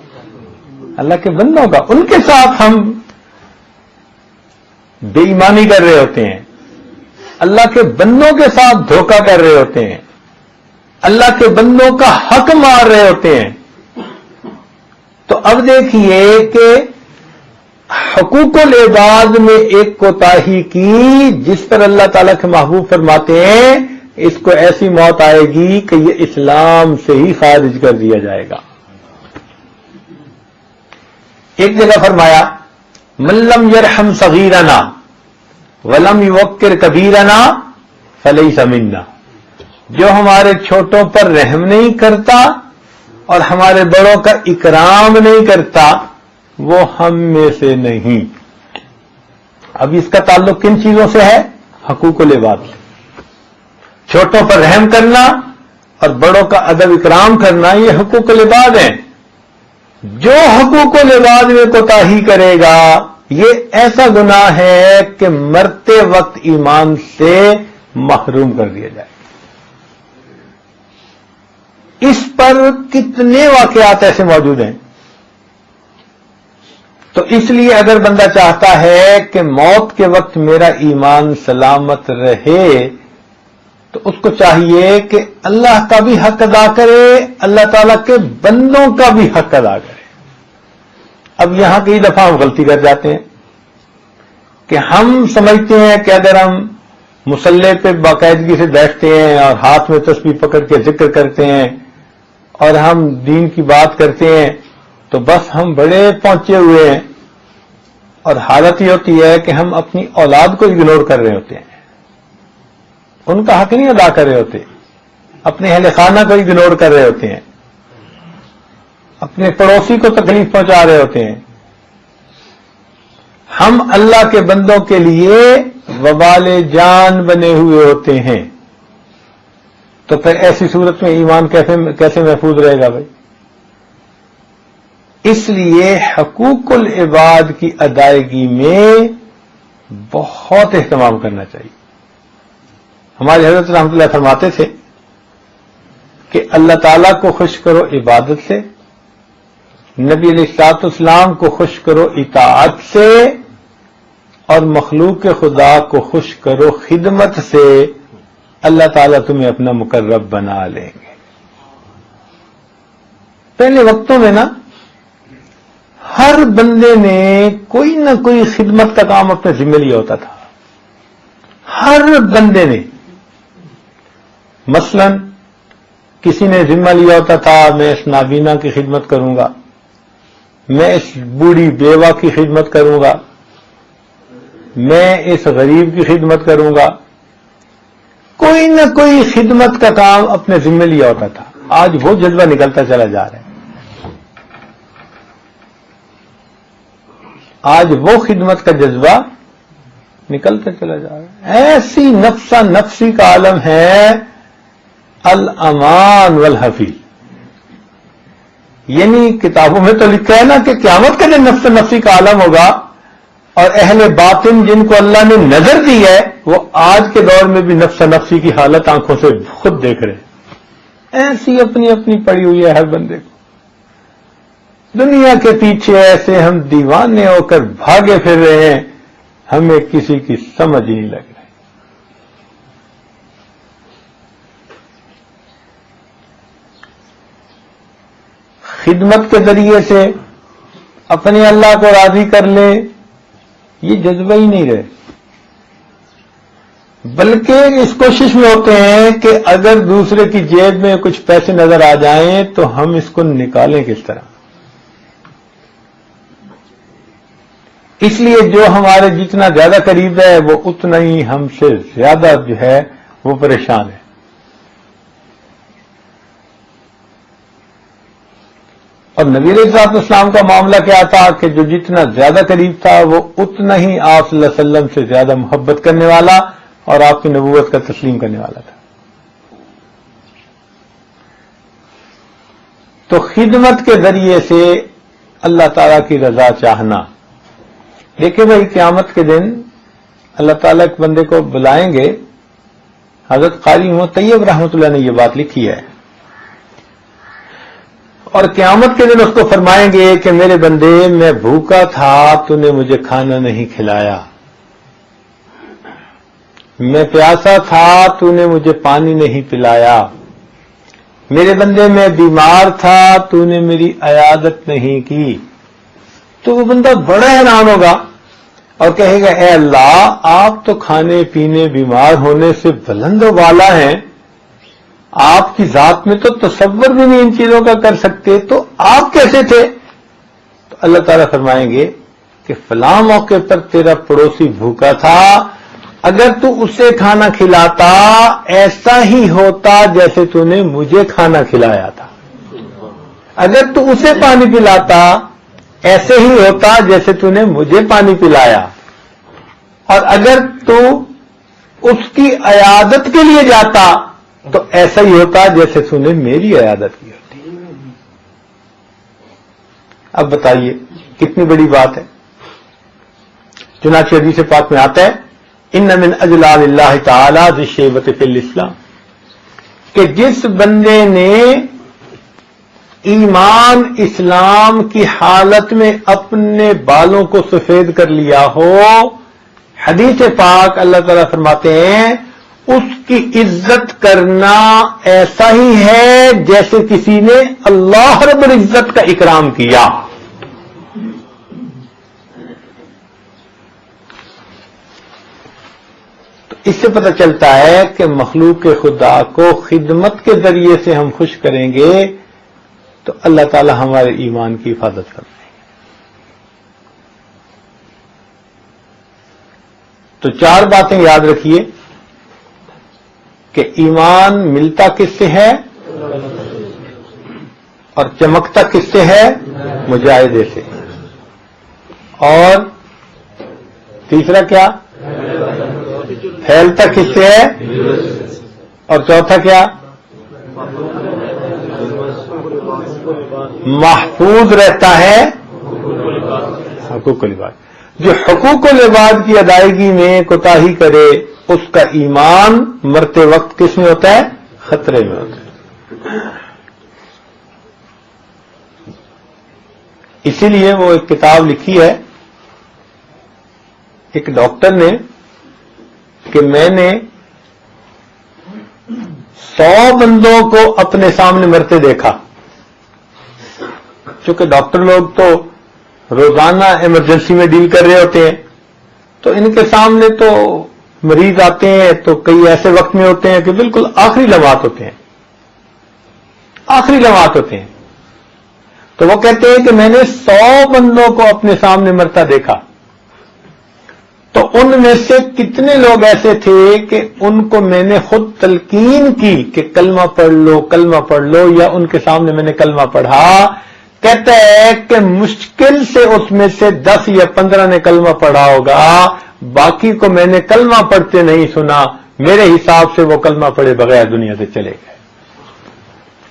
اللہ کے بندوں کا۔ ان کے ساتھ ہم بے ایمانی کر رہے ہوتے ہیں، اللہ کے بندوں کے ساتھ دھوکہ کر رہے ہوتے ہیں، اللہ کے بندوں کا حق مار رہے ہوتے ہیں۔ تو اب دیکھیے کہ حقوق العباد میں ایک کوتاہی کی جس پر اللہ تعالیٰ کے محبوب فرماتے ہیں اس کو ایسی موت آئے گی کہ یہ اسلام سے ہی خارج کر دیا جائے گا۔ ایک جگہ فرمایا من لم یرحم صغیرنا ولم یوقر کبیرنا فلیس منا، جو ہمارے چھوٹوں پر رحم نہیں کرتا اور ہمارے بڑوں کا اکرام نہیں کرتا وہ ہم میں سے نہیں۔ اب اس کا تعلق کن چیزوں سے ہے؟ حقوق العباد سے۔ چھوٹوں پر رحم کرنا اور بڑوں کا ادب اکرام کرنا یہ حقوق العباد ہیں۔ جو حقوق العباد میں کوتاہی کرے گا یہ ایسا گناہ ہے کہ مرتے وقت ایمان سے محروم کر دیا جائے۔ اس پر کتنے واقعات ایسے موجود ہیں تو اس لیے اگر بندہ چاہتا ہے کہ موت کے وقت میرا ایمان سلامت رہے تو اس کو چاہیے کہ اللہ کا بھی حق ادا کرے، اللہ تعالیٰ کے بندوں کا بھی حق ادا کرے۔ اب یہاں کئی دفعہ ہم غلطی کر جاتے ہیں کہ ہم سمجھتے ہیں کہ اگر ہم مصلی پہ باقاعدگی سے بیٹھتے ہیں اور ہاتھ میں تسبیح پکڑ کے ذکر کرتے ہیں اور ہم دین کی بات کرتے ہیں تو بس ہم بڑے پہنچے ہوئے ہیں، اور حالت یہ ہوتی ہے کہ ہم اپنی اولاد کو اگنور کر رہے ہوتے ہیں، ان کا حق نہیں ادا کر رہے ہوتے، اپنے اہل خانہ کو اگنور کر رہے ہوتے ہیں، اپنے پڑوسی کو تکلیف پہنچا رہے ہوتے ہیں۔ ہم اللہ کے بندوں کے لیے وبال جان بنے ہوئے ہوتے ہیں، تو پھر ایسی صورت میں ایمان کیسے محفوظ رہے گا بھائی؟ اس لیے حقوق العباد کی ادائیگی میں بہت اہتمام کرنا چاہیے۔ ہمارے حضرت رحمۃ اللہ فرماتے تھے کہ اللہ تعالیٰ کو خوش کرو عبادت سے، نبی علیہ الصلوۃ والسلام کو خوش کرو اطاعت سے، اور مخلوق خدا کو خوش کرو خدمت سے، اللہ تعالیٰ تمہیں اپنا مقرب بنا لیں گے۔ پہلے وقتوں میں نا ہر بندے نے کوئی نہ کوئی خدمت کا کام اپنے ذمہ لیا ہوتا تھا، ہر بندے نے۔ مثلا کسی نے ذمہ لیا ہوتا تھا میں اس نابینا کی خدمت کروں گا، میں اس بوڑھی بیوہ کی خدمت کروں گا، میں اس غریب کی خدمت کروں گا، کوئی نہ کوئی خدمت کا کام اپنے ذمہ لیا ہوتا تھا۔ آج وہ جذبہ نکلتا چلا جا رہا ہے، آج وہ خدمت کا جذبہ نکلتا چلا جا رہا ہے۔ ایسی نفسا نفسی کا عالم ہے الامان والحفیظ، یعنی کتابوں میں تو لکھا ہے نا کہ قیامت کا دن نفس نفسی کا عالم ہوگا، اور اہل باطن جن کو اللہ نے نظر دی ہے وہ آج کے دور میں بھی نفس نفسی کی حالت آنکھوں سے خود دیکھ رہے ہیں۔ ایسی اپنی اپنی پڑی ہوئی ہے ہر بندے کو، دنیا کے پیچھے ایسے ہم دیوانے ہو کر بھاگے پھر رہے ہیں، ہمیں کسی کی سمجھ ہی نہیں لگ رہی۔ خدمت کے ذریعے سے اپنے اللہ کو راضی کر لے، یہ جذبہ ہی نہیں رہے، بلکہ اس کوشش میں ہوتے ہیں کہ اگر دوسرے کی جیب میں کچھ پیسے نظر آ جائیں تو ہم اس کو نکالیں کس طرح۔ اس لیے جو ہمارے جتنا زیادہ قریب ہے وہ اتنا ہی ہم سے زیادہ جو ہے وہ پریشان ہے۔ اور نبی علیہ الصلوۃ والسلام کا معاملہ کیا تھا کہ جو جتنا زیادہ قریب تھا وہ اتنا ہی آپ صلی اللہ علیہ وسلم سے زیادہ محبت کرنے والا اور آپ کی نبوت کا تسلیم کرنے والا تھا۔ تو خدمت کے ذریعے سے اللہ تعالیٰ کی رضا چاہنا۔ دیکھیں بھائی قیامت کے دن اللہ تعالیٰ ایک بندے کو بلائیں گے، حضرت قاری محمد طیب رحمۃ اللہ نے یہ بات لکھی ہے، اور قیامت کے دن اس کو فرمائیں گے کہ میرے بندے میں بھوکا تھا تو نے مجھے کھانا نہیں کھلایا، میں پیاسا تھا تو نے مجھے پانی نہیں پلایا، میرے بندے میں بیمار تھا تو نے میری عیادت نہیں کی۔ تو وہ بندہ بڑا حیران ہوگا اور کہے گا اے اللہ آپ تو کھانے پینے بیمار ہونے سے بلند و بالا ہیں، آپ کی ذات میں تو تصور بھی نہیں ان چیزوں کا کر سکتے، تو آپ کیسے تھے؟ تو اللہ تعالیٰ فرمائیں گے کہ فلاں موقع پر تیرا پڑوسی بھوکا تھا، اگر تو اسے کھانا کھلاتا ایسا ہی ہوتا جیسے تو نے مجھے کھانا کھلایا تھا، اگر تو اسے پانی پلاتا ایسے ہی ہوتا جیسے تو نے مجھے پانی پلایا، اور اگر تو اس کی عیادت کے لیے جاتا تو ایسا ہی ہوتا جیسے تو نے میری عیادت کی ہوتی۔ اب بتائیے کتنی بڑی بات ہے۔ چنانچہ حدیث پاک میں آتا ہے ان من اجلال اللہ تعالی ذی الشیبۃ فی الاسلام، کہ جس بندے نے ایمان اسلام کی حالت میں اپنے بالوں کو سفید کر لیا ہو، حدیث پاک اللہ تعالیٰ فرماتے ہیں اس کی عزت کرنا ایسا ہی ہے جیسے کسی نے اللہ رب العزت کا اکرام کیا۔ تو اس سے پتہ چلتا ہے کہ مخلوق خدا کو خدمت کے ذریعے سے ہم خوش کریں گے تو اللہ تعالی ہمارے ایمان کی حفاظت کریں گے۔ تو 4 باتیں یاد رکھیے کہ ایمان ملتا کس سے ہے اور چمکتا کس سے ہے؟ مجاہدے سے۔ اور تیسرا کیا؟ پھیلتا کس سے ہے؟ اور چوتھا کیا؟ محفوظ رہتا ہے حقوق العباد۔ جو حقوق العباد کی ادائیگی میں کوتاہی کرے اس کا ایمان مرتے وقت کس میں ہوتا ہے؟ خطرے میں ہوتا ہے۔ اسی لیے وہ ایک کتاب لکھی ہے ایک ڈاکٹر نے کہ میں نے 100 بندوں کو اپنے سامنے مرتے دیکھا۔ چونکہ ڈاکٹر لوگ تو روزانہ ایمرجنسی میں ڈیل کر رہے ہوتے ہیں، تو ان کے سامنے تو مریض آتے ہیں تو کئی ایسے وقت میں ہوتے ہیں کہ بالکل آخری لمحات ہوتے ہیں، آخری لمحات ہوتے ہیں۔ تو وہ کہتے ہیں کہ میں نے 100 بندوں کو اپنے سامنے مرتا دیکھا، تو ان میں سے کتنے لوگ ایسے تھے کہ ان کو میں نے خود تلقین کی کہ کلمہ پڑھ لو، کلمہ پڑھ لو، یا ان کے سامنے میں نے کلمہ پڑھا۔ کہتا ہے کہ مشکل سے اس میں سے 10 یا 15 نے کلمہ پڑھا ہوگا، باقی کو میں نے کلمہ پڑھتے نہیں سنا، میرے حساب سے وہ کلمہ پڑھے بغیر دنیا سے چلے گئے۔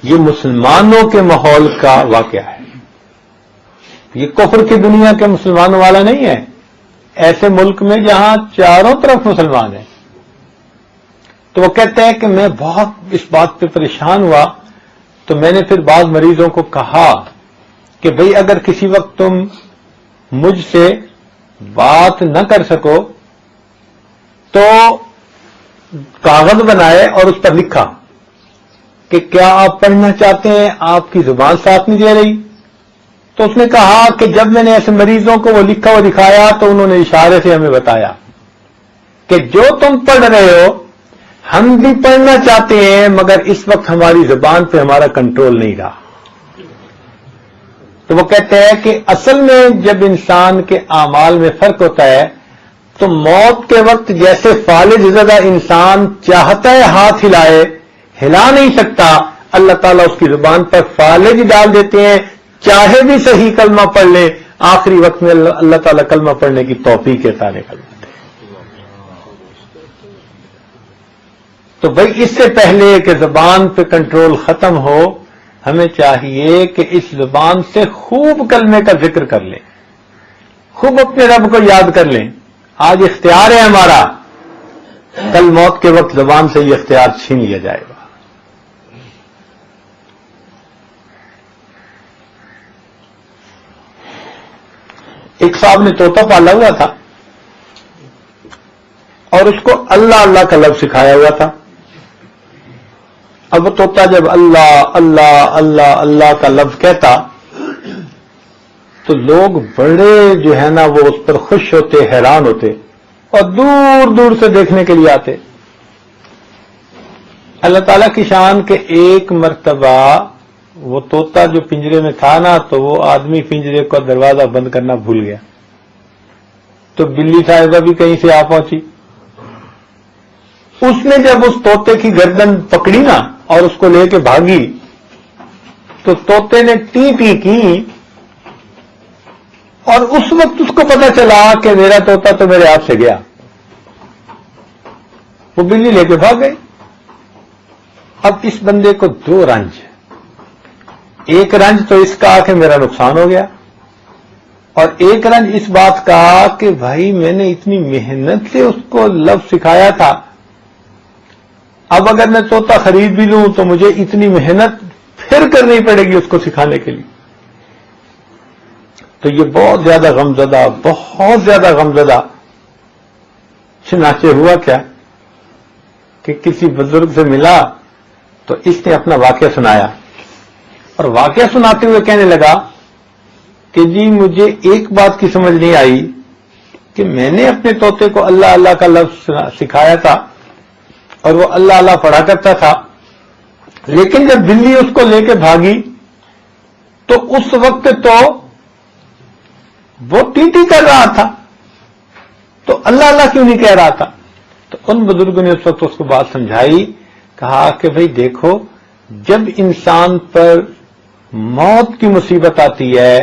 یہ مسلمانوں کے ماحول کا واقعہ ہے، یہ کفر کی دنیا کے مسلمانوں والا نہیں ہے۔ ایسے ملک میں جہاں چاروں طرف مسلمان ہیں۔ تو وہ کہتے ہیں کہ میں بہت اس بات پہ پریشان ہوا، تو میں نے پھر بعض مریضوں کو کہا کہ بھئی اگر کسی وقت تم مجھ سے بات نہ کر سکو تو کاغذ بنائے اور اس پر لکھا کہ کیا آپ پڑھنا چاہتے ہیں، آپ کی زبان ساتھ نہیں دے رہی۔ تو اس نے کہا کہ جب میں نے ایسے مریضوں کو وہ لکھا وہ دکھایا تو انہوں نے اشارے سے ہمیں بتایا کہ جو تم پڑھ رہے ہو ہم بھی پڑھنا چاہتے ہیں، مگر اس وقت ہماری زبان پہ ہمارا کنٹرول نہیں رہا۔ تو وہ کہتے ہیں کہ اصل میں جب انسان کے اعمال میں فرق ہوتا ہے تو موت کے وقت جیسے فالج زدہ انسان چاہتا ہے ہاتھ ہلائے، ہلا نہیں سکتا، اللہ تعالیٰ اس کی زبان پر فالج ڈال دیتے ہیں، چاہے بھی صحیح کلمہ پڑھ لے، آخری وقت میں اللہ تعالیٰ کلمہ پڑھنے کی توفیق عطا کر دیتے ہیں۔ تو بھائی اس سے پہلے کہ زبان پہ کنٹرول ختم ہو، ہمیں چاہیے کہ اس زبان سے خوب کلمے کا ذکر کر لیں، خوب اپنے رب کو یاد کر لیں۔ آج اختیار ہے ہمارا، کل موت کے وقت زبان سے یہ اختیار چھین لیا جائے گا۔ ایک صاحب نے طوطا پالا ہوا تھا اور اس کو اللہ اللہ کا لفظ سکھایا ہوا تھا۔ اب وہ طوطا جب اللہ اللہ اللہ اللہ کا لفظ کہتا تو لوگ بڑے جو ہے نا وہ اس پر خوش ہوتے، حیران ہوتے اور دور دور سے دیکھنے کے لیے آتے۔ اللہ تعالیٰ کی شان کے ایک مرتبہ وہ طوطا جو پنجرے میں تھا نا تو وہ آدمی پنجرے کا دروازہ بند کرنا بھول گیا، تو بلی صاحبہ بھی کہیں سے آ پہنچی۔ اس نے جب اس طوطے کی گردن پکڑی نا اور اس کو لے کے بھاگی تو طوطے نے ٹی ٹی کی، اور اس وقت اس کو پتا چلا کہ میرا طوطا تو میرے ہاتھ سے گیا۔ وہ بلی لے کے بھاگ گئی۔ اب اس بندے کو 2 رنج، ایک رنج تو اس کا کہ میرا نقصان ہو گیا، اور ایک رنج اس بات کا کہ بھائی میں نے اتنی محنت سے اس کو لفظ سکھایا تھا، اب اگر میں طوطا خرید بھی لوں تو مجھے اتنی محنت پھر فکر کرنی پڑے گی اس کو سکھانے کے لیے. تو یہ بہت زیادہ غمزدہ. چنانچہ ہوا کیا کہ کسی بزرگ سے ملا تو اس نے اپنا واقعہ سنایا، اور واقعہ سناتے ہوئے کہنے لگا کہ جی مجھے ایک بات کی سمجھ نہیں آئی کہ میں نے اپنے طوطے کو اللہ اللہ کا لفظ سکھایا تھا اور وہ اللہ اللہ پڑھا کرتا تھا، لیکن جب بلی اس کو لے کے بھاگی تو اس وقت تو وہ ٹی ٹی کر رہا تھا، تو اللہ اللہ کیوں نہیں کہہ رہا تھا؟ تو ان بزرگوں نے اس وقت اس کو بات سمجھائی، کہا کہ بھئی دیکھو، جب انسان پر موت کی مصیبت آتی ہے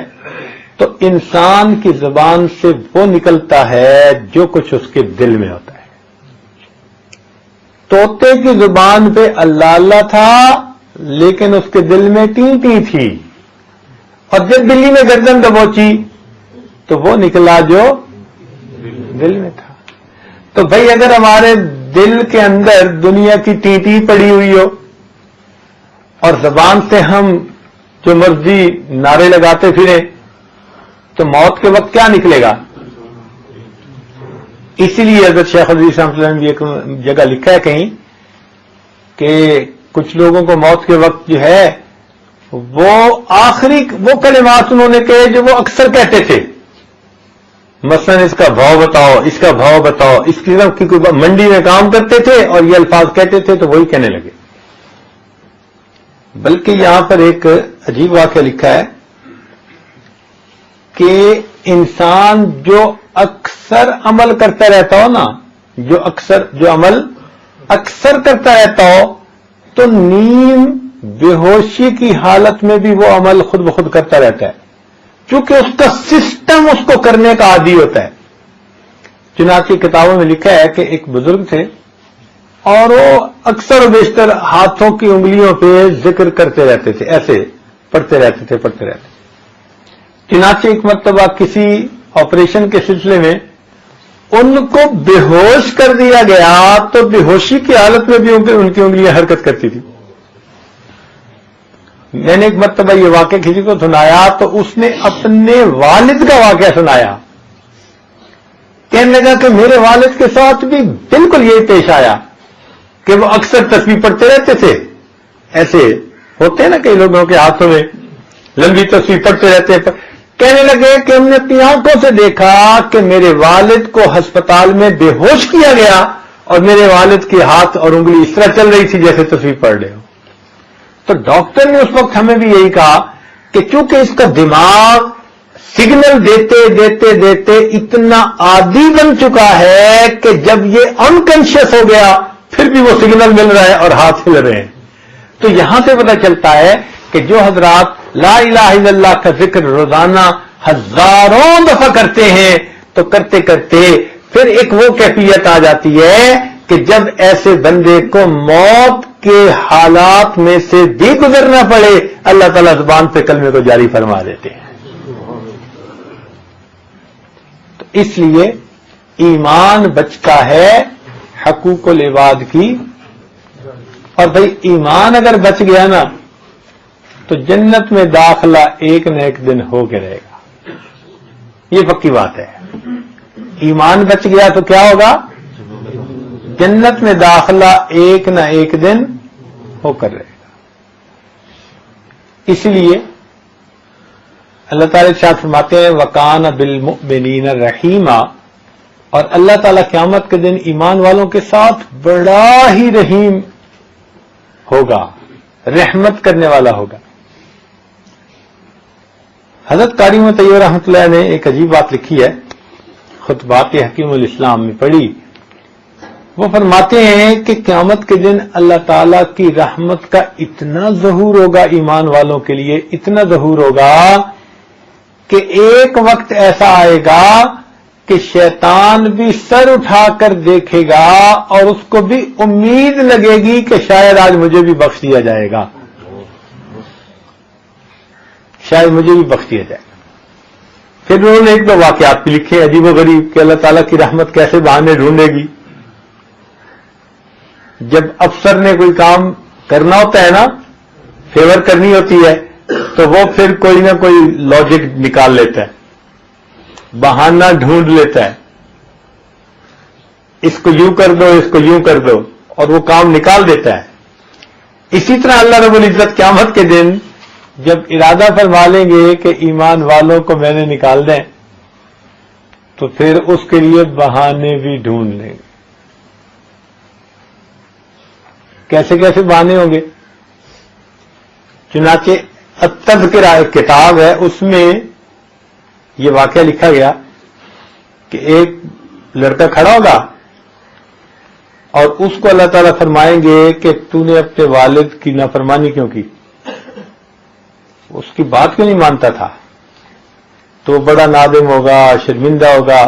تو انسان کی زبان سے وہ نکلتا ہے جو کچھ اس کے دل میں ہوتا ہے. طوطے کی زبان پہ اللہ اللہ تھا لیکن اس کے دل میں ٹی ٹی تھی، اور جب بلی نے گردن دبوچی تو وہ نکلا جو دل میں تھا. تو بھئی اگر ہمارے دل کے اندر دنیا کی ٹی ٹی پڑی ہوئی ہو اور زبان سے ہم جو مرضی نعرے لگاتے پھریں تو موت کے وقت کیا نکلے گا؟ اسی لیے حضرت شیخ الحدیث رحمۃ اللہ نے ایک جگہ لکھا ہے کہیں کہ کچھ لوگوں کو موت کے وقت جو ہے وہ آخری وہ کلمات انہوں نے کہے جو وہ اکثر کہتے تھے، مثلا اس کا بھاؤ بتاؤ، اس کا بھاؤ بتاؤ. اس قسم کی کوئی منڈی میں کام کرتے تھے اور یہ الفاظ کہتے تھے تو وہی کہنے لگے. بلکہ یہاں پر ایک عجیب واقعہ لکھا ہے کہ انسان جو اکثر عمل کرتا رہتا ہو نا، جو عمل اکثر کرتا رہتا ہو تو نیم بے ہوشی کی حالت میں بھی وہ عمل خود بخود کرتا رہتا ہے، کیونکہ اس کا سسٹم اس کو کرنے کا عادی ہوتا ہے. چنانچہ کتابوں میں لکھا ہے کہ ایک بزرگ تھے اور وہ اکثر و بیشتر ہاتھوں کی انگلیوں پہ ذکر کرتے رہتے تھے، ایسے پڑھتے رہتے تھے. چنانچہ ایک مرتبہ کسی آپریشن کے سلسلے میں ان کو بے ہوش کر دیا گیا تو بے ہوشی کی حالت میں بھی ان کی انگلیاں حرکت کرتی تھی. میں نے ایک مرتبہ یہ واقعہ کسی کو سنایا تو اس نے اپنے والد کا واقعہ سنایا، کہنے لگا کہ میرے والد کے ساتھ بھی بالکل یہی پیش آیا کہ وہ اکثر تسبیح پڑھتے رہتے تھے. ایسے ہوتے ہیں نا کئی لوگوں کے ہاتھوں میں لمبی تسبیح پڑھتے رہتے. کہنے لگے کہ ہم نے اپنی آنکھوں سے دیکھا کہ میرے والد کو ہسپتال میں بے ہوش کیا گیا اور میرے والد کے ہاتھ اور انگلی اس طرح چل رہی تھی جیسے تسبیح پڑھ رہے ہو. تو ڈاکٹر نے اس وقت ہمیں بھی یہی کہا کہ چونکہ اس کا دماغ سگنل دیتے اتنا عادی بن چکا ہے کہ جب یہ انکانشیس ہو گیا پھر بھی وہ سگنل مل رہا ہے اور ہاتھ ہل رہے ہیں. تو یہاں سے پتہ چلتا ہے کہ جو حضرات لا الہ الا اللہ کا ذکر روزانہ ہزاروں دفعہ کرتے ہیں تو کرتے کرتے پھر ایک وہ کیفیت آ جاتی ہے کہ جب ایسے بندے کو موت کے حالات میں سے بھی گزرنا پڑے اللہ تعالیٰ زبان پہ کلمے کو جاری فرما دیتے ہیں. تو اس لیے ایمان بچتا ہے حقوق العباد کی، اور بھئی ایمان اگر بچ گیا نا تو جنت میں داخلہ ایک نہ ایک دن ہو کے رہے گا. یہ پکی بات ہے. ایمان بچ گیا تو کیا ہوگا؟ جنت میں داخلہ ایک نہ ایک دن ہو کر رہے گا. اس لیے اللہ تعالیٰ ارشاد فرماتے ہیں وَكَانَ بِالْمُؤْمِنِينَ رَحِيمًا، اور اللہ تعالیٰ قیامت کے دن ایمان والوں کے ساتھ بڑا ہی رحیم ہوگا، رحمت کرنے والا ہوگا. حضرت قاری طیب رحمۃ اللہ نے ایک عجیب بات لکھی ہے، خطبات حکیم الاسلام میں پڑھی. وہ فرماتے ہیں کہ قیامت کے دن اللہ تعالیٰ کی رحمت کا اتنا ظہور ہوگا ایمان والوں کے لیے، اتنا ظہور ہوگا کہ ایک وقت ایسا آئے گا کہ شیطان بھی سر اٹھا کر دیکھے گا اور اس کو بھی امید لگے گی کہ شاید آج مجھے بھی بخش دیا جائے گا، شاید مجھے بھی بخش دیا جائے گا. پھر انہوں نے ایک دو واقعات بھی لکھے عجیب و غریب کہ اللہ تعالیٰ کی رحمت کیسے بہانے ڈھونڈے گی. جب افسر نے کوئی کام کرنا ہوتا ہے نا فیور کرنی ہوتی ہے تو وہ پھر کوئی نہ کوئی لاجک نکال لیتا ہے, بہانہ ڈھونڈ لیتا ہے, اس کو یوں کر دو, اس کو یوں کر دو, اور وہ کام نکال دیتا ہے. اسی طرح اللہ رب العزت قیامت کے دن جب ارادہ فرما لیں گے کہ ایمان والوں کو میں نے نکال دیں, تو پھر اس کے لیے بہانے بھی ڈھونڈ لیں گے. کیسے کیسے بہانے ہوں گے؟ چنانچہ التذکرہ ایک کتاب ہے, اس میں یہ واقعہ لکھا گیا کہ ایک لڑکا کھڑا ہوگا اور اس کو اللہ تعالیٰ فرمائیں گے کہ تو نے اپنے والد کی نافرمانی کیوں کی, اس کی بات کیوں نہیں مانتا تھا. تو وہ بڑا نادم ہوگا, شرمندہ ہوگا,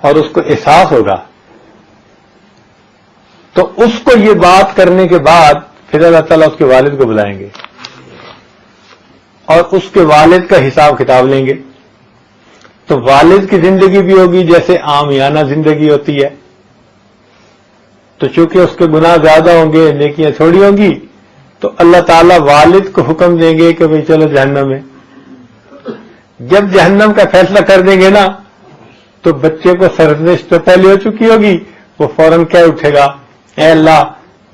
اور اس کو احساس ہوگا. تو اس کو یہ بات کرنے کے بعد پھر اللہ تعالیٰ اس کے والد کو بلائیں گے اور اس کے والد کا حساب کتاب لیں گے. تو والد کی زندگی بھی ہوگی جیسے عامیانہ زندگی ہوتی ہے, تو چونکہ اس کے گناہ زیادہ ہوں گے, نیکیاں تھوڑی ہوں گی, تو اللہ تعالیٰ والد کو حکم دیں گے کہ بھئی چلو جہنم میں. جب جہنم کا فیصلہ کر دیں گے نا, تو بچے کو سرزنش تو پہلے ہو چکی ہوگی, وہ فوراً کیا اٹھے گا, اے اللہ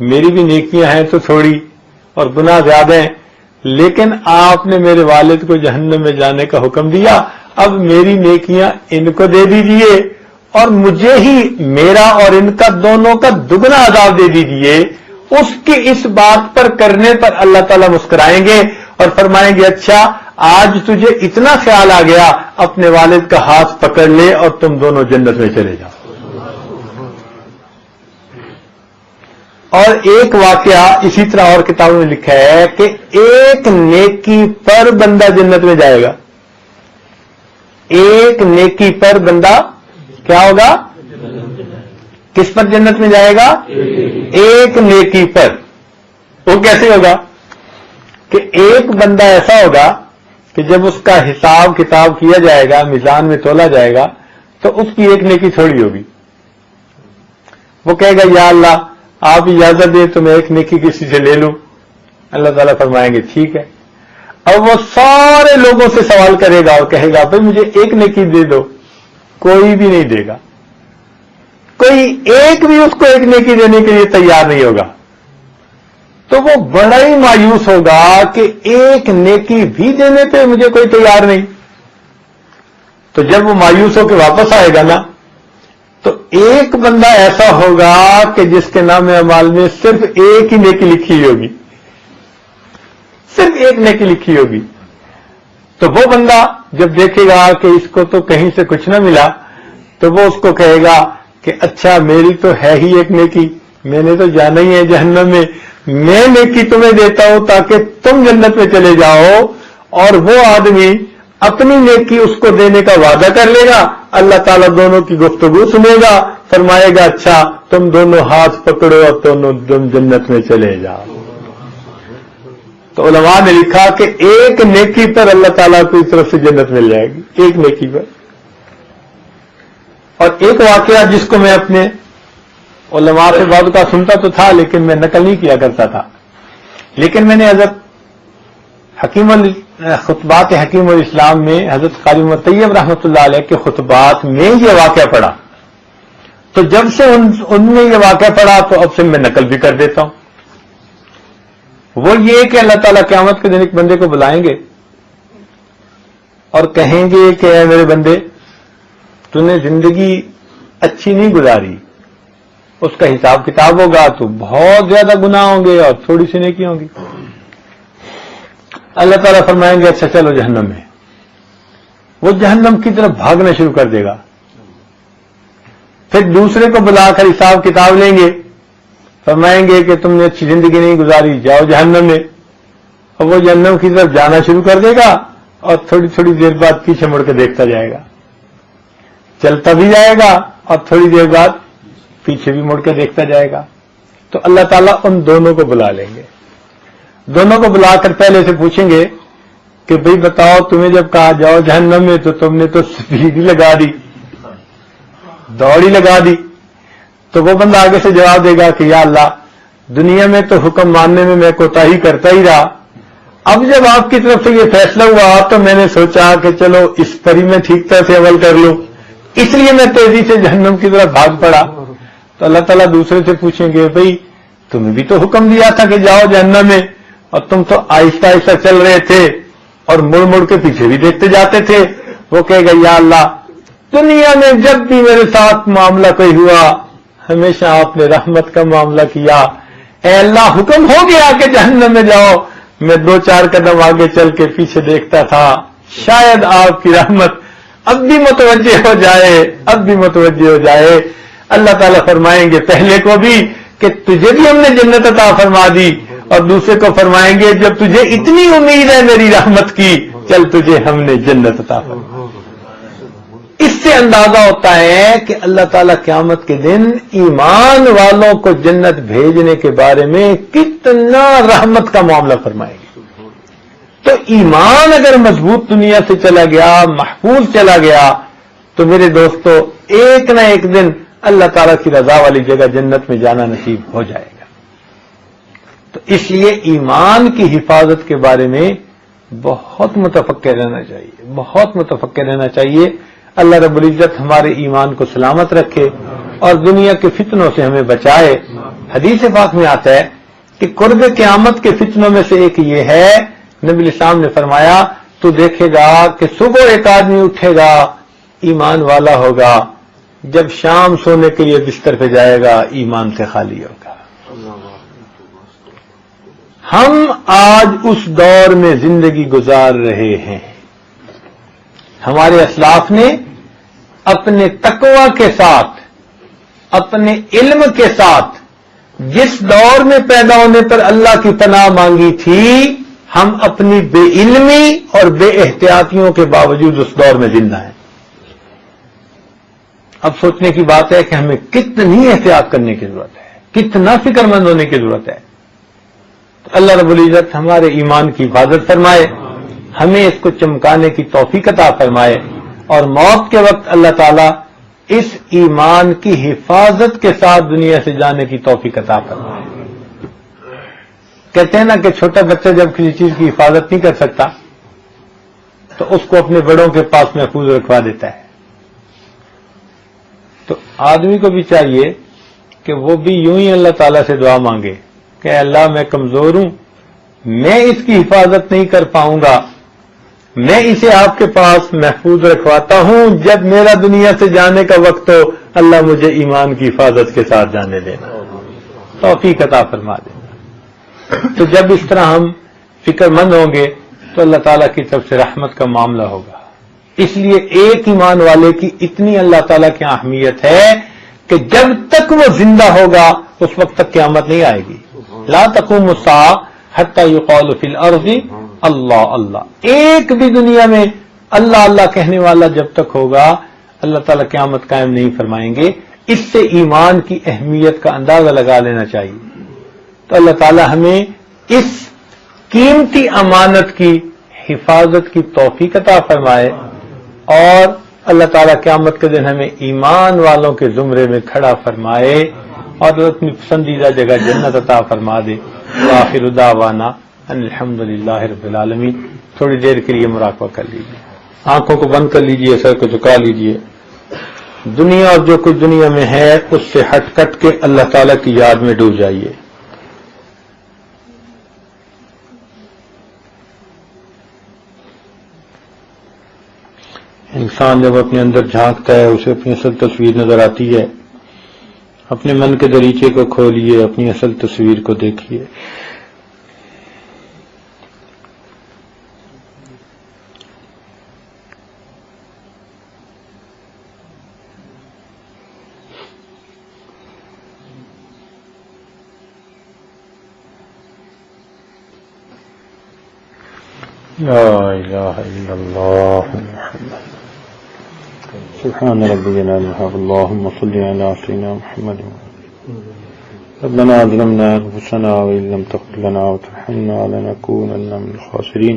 میری بھی نیکیاں ہیں تو تھوڑی اور گناہ زیادہ ہیں, لیکن آپ نے میرے والد کو جہنم میں جانے کا حکم دیا, اب میری نیکیاں ان کو دے دیجیے اور مجھے ہی میرا اور ان کا دونوں کا دگنا عذاب دے دیجیے. اس کی اس بات پر کرنے پر اللہ تعالیٰ مسکرائیں گے اور فرمائیں گے اچھا آج تجھے اتنا خیال آ گیا, اپنے والد کا ہاتھ پکڑ لے اور تم دونوں جنت میں چلے جاؤ. اور ایک واقعہ اسی طرح اور کتابوں میں لکھا ہے کہ ایک نیکی پر بندہ جنت میں جائے گا. ایک نیکی پر بندہ کیا ہوگا, کس پر جنت میں جائے گا؟ ایک نیکی پر. وہ کیسے ہوگا کہ ایک بندہ ایسا ہوگا کہ جب اس کا حساب کتاب کیا جائے گا, میزان میں تولا جائے گا, تو اس کی ایک نیکی تھوڑی ہوگی. وہ کہے گا یا اللہ آپ اجازت دیں تو میں ایک نیکی کسی سے لے لوں. اللہ تعالیٰ فرمائیں گے ٹھیک ہے. اب وہ سارے لوگوں سے سوال کرے گا اور کہے گا بھائی مجھے ایک نیکی دے دو, کوئی بھی نہیں دے گا, کوئی ایک بھی اس کو ایک نیکی دینے کے لیے تیار نہیں ہوگا. تو وہ بڑا ہی مایوس ہوگا کہ ایک نیکی بھی دینے پہ مجھے کوئی تیار نہیں. تو جب وہ مایوس ہو کے واپس آئے گا نا, تو ایک بندہ ایسا ہوگا کہ جس کے نام اعمال میں صرف ایک ہی نیکی لکھی ہوگی, صرف ایک نیکی لکھی ہوگی. تو وہ بندہ جب دیکھے گا کہ اس کو تو کہیں سے کچھ نہ ملا, تو وہ اس کو کہے گا کہ اچھا میری تو ہے ہی ایک نیکی, میں نے تو جانا ہی ہے جہنم میں, میں نیکی تمہیں دیتا ہوں تاکہ تم جنت میں چلے جاؤ. اور وہ آدمی اپنی نیکی اس کو دینے کا وعدہ کر لے گا. اللہ تعالیٰ دونوں کی گفتگو سنے گا, فرمائے گا اچھا تم دونوں ہاتھ پکڑو اور تم جنت میں چلے جاؤ. تو علماء نے لکھا کہ ایک نیکی پر اللہ تعالیٰ کی طرف سے جنت مل جائے گی, ایک نیکی پر. اور ایک واقعہ جس کو میں اپنے علماء سے بعد کا سنتا تو تھا لیکن میں نقل نہیں کیا کرتا تھا, لیکن میں نے حضرت خطبات حکیم الاسلام میں حضرت قاری محمد طیب رحمۃ اللہ علیہ کے خطبات میں یہ واقعہ پڑھا. تو جب سے ان میں یہ واقعہ پڑھا تو اب سے میں نقل بھی کر دیتا ہوں. وہ یہ کہ اللہ تعالیٰ قیامت کے دن ایک بندے کو بلائیں گے اور کہیں گے کہ اے میرے بندے تو نے زندگی اچھی نہیں گزاری. اس کا حساب کتاب ہوگا تو بہت زیادہ گناہ ہوں گے اور تھوڑی سی نیکی ہوں گی. اللہ تعالیٰ فرمائیں گے اچھا چلو جہنم میں. وہ جہنم کی طرف بھاگنا شروع کر دے گا. پھر دوسرے کو بلا کر حساب کتاب لیں گے, فرمائیں گے کہ تم نے اچھی زندگی نہیں گزاری, جاؤ جہنم میں. اور وہ جہنم کی طرف جانا شروع کر دے گا اور تھوڑی تھوڑی دیر بعد پیچھے مڑ کے دیکھتا جائے گا, چلتا بھی جائے گا اور تھوڑی دیر بعد پیچھے بھی مڑ کے دیکھتا جائے گا. تو اللہ تعالیٰ ان دونوں کو بلا لیں گے. دونوں کو بلا کر پہلے سے پوچھیں گے کہ بھئی بتاؤ تمہیں جب کہا جاؤ جہنم میں تو تم نے تو سپیڈ ہی لگا دی, دوڑ ہی لگا دی. تو وہ بندہ آگے سے جواب دے گا کہ یا اللہ دنیا میں تو حکم ماننے میں کوتاہی کرتا ہی رہا، اب جب آپ کی طرف سے یہ فیصلہ ہوا تو میں نے سوچا کہ چلو اس پر ہی میں ٹھیک طرح سے عمل کر لوں، اس لیے میں تیزی سے جہنم کی طرف بھاگ پڑا۔ تو اللہ تعالیٰ دوسرے سے پوچھیں گے بھئی تمہیں بھی تو حکم دیا تھا کہ جاؤ جہنم میں، اور تم تو آہستہ آہستہ چل رہے تھے اور مڑ مڑ کے پیچھے بھی دیکھتے جاتے تھے۔ وہ کہے گا یا اللہ دنیا میں جب بھی میرے ساتھ معاملہ کوئی ہوا ہمیشہ آپ نے رحمت کا معاملہ کیا، اے اللہ حکم ہو گیا کہ جہنم میں جاؤ، میں 2-4 قدم آگے چل کے پیچھے دیکھتا تھا، شاید آپ کی رحمت اب بھی متوجہ ہو جائے، اب بھی متوجہ ہو جائے۔ اللہ تعالیٰ فرمائیں گے پہلے کو بھی کہ تجھے بھی ہم نے جنت عطا فرما دی، اور دوسرے کو فرمائیں گے جب تجھے اتنی امید ہے میری رحمت کی چل تجھے ہم نے جنت عطا فرما۔ اس سے اندازہ ہوتا ہے کہ اللہ تعالیٰ قیامت کے دن ایمان والوں کو جنت بھیجنے کے بارے میں کتنا رحمت کا معاملہ فرمائے گے۔ تو ایمان اگر مضبوط دنیا سے چلا گیا، محفوظ چلا گیا، تو میرے دوستو ایک نہ ایک دن اللہ تعالیٰ کی رضا والی جگہ جنت میں جانا نصیب ہو جائے گا۔ تو اس لیے ایمان کی حفاظت کے بارے میں بہت متفکر رہنا چاہیے، بہت متفکر رہنا چاہیے۔ اللہ رب العزت ہمارے ایمان کو سلامت رکھے اور دنیا کے فتنوں سے ہمیں بچائے۔ حدیث پاک میں آتا ہے کہ قرب قیامت کے فتنوں میں سے ایک یہ ہے، نبی الاسلام نے فرمایا تو دیکھے گا کہ صبح ایک آدمی اٹھے گا ایمان والا ہوگا، جب شام سونے کے لیے بستر پہ جائے گا ایمان سے خالی ہوگا۔ ہم آج اس دور میں زندگی گزار رہے ہیں۔ ہمارے اسلاف نے اپنے تقوی کے ساتھ، اپنے علم کے ساتھ جس دور میں پیدا ہونے پر اللہ کی پناہ مانگی تھی، ہم اپنی بے علمی اور بے احتیاطیوں کے باوجود اس دور میں زندہ ہیں۔ اب سوچنے کی بات ہے کہ ہمیں کتنی احتیاط کرنے کی ضرورت ہے، کتنا فکر مند ہونے کی ضرورت ہے۔ تو اللہ رب العزت ہمارے ایمان کی حفاظت فرمائے، ہمیں اس کو چمکانے کی توفیق عطا فرمائے، اور موت کے وقت اللہ تعالیٰ اس ایمان کی حفاظت کے ساتھ دنیا سے جانے کی توفیق عطا فرمائے۔ کہتے ہیں نا کہ چھوٹا بچہ جب کسی چیز کی حفاظت نہیں کر سکتا تو اس کو اپنے بڑوں کے پاس محفوظ رکھوا دیتا ہے۔ تو آدمی کو بھی چاہیے کہ وہ بھی یوں ہی اللہ تعالیٰ سے دعا مانگے کہ اللہ میں کمزور ہوں، میں اس کی حفاظت نہیں کر پاؤں گا، میں اسے آپ کے پاس محفوظ رکھواتا ہوں، جب میرا دنیا سے جانے کا وقت ہو اللہ مجھے ایمان کی حفاظت کے ساتھ جانے دینا، توفیق عطا فرما دینا۔ تو جب اس طرح ہم فکر مند ہوں گے تو اللہ تعالیٰ کی طرف سے رحمت کا معاملہ ہوگا۔ اس لیے ایک ایمان والے کی اتنی اللہ تعالیٰ کی اہمیت ہے کہ جب تک وہ زندہ ہوگا اس وقت تک قیامت نہیں آئے گی۔ لا تقوم الساعة حتى يقال في الارض اللہ اللہ، ایک بھی دنیا میں اللہ اللہ کہنے والا جب تک ہوگا اللہ تعالیٰ قیامت قائم نہیں فرمائیں گے۔ اس سے ایمان کی اہمیت کا اندازہ لگا لینا چاہیے۔ تو اللہ تعالیٰ ہمیں اس قیمتی امانت کی حفاظت کی توفیق عطا فرمائے، اور اللہ تعالیٰ قیامت کے دن ہمیں ایمان والوں کے زمرے میں کھڑا فرمائے اور اپنی پسندیدہ جگہ جنت عطا فرما دے۔ آخر دعوانا ان الحمد للہ رب العالمین۔ تھوڑی دیر کے لیے مراقبہ کر لیجیے، آنکھوں کو بند کر لیجیے، سر کو جھکا لیجیے۔ دنیا اور جو کچھ دنیا میں ہے اس سے ہٹ کٹ کے اللہ تعالیٰ کی یاد میں ڈوب جائیے۔ انسان جب اپنے اندر جھانکتا ہے اسے اپنی اصل تصویر نظر آتی ہے۔ اپنے من کے دریچے کو کھولیے، اپنی اصل تصویر کو دیکھیے۔ لا الہ الا اللہ محمد سبحان ربی العظیم اللہم صل علی سیدنا محمد ربنا ظلمنا انفسنا وان لم تغفر لنا وترحمنا لنکونن من الخاسرین۔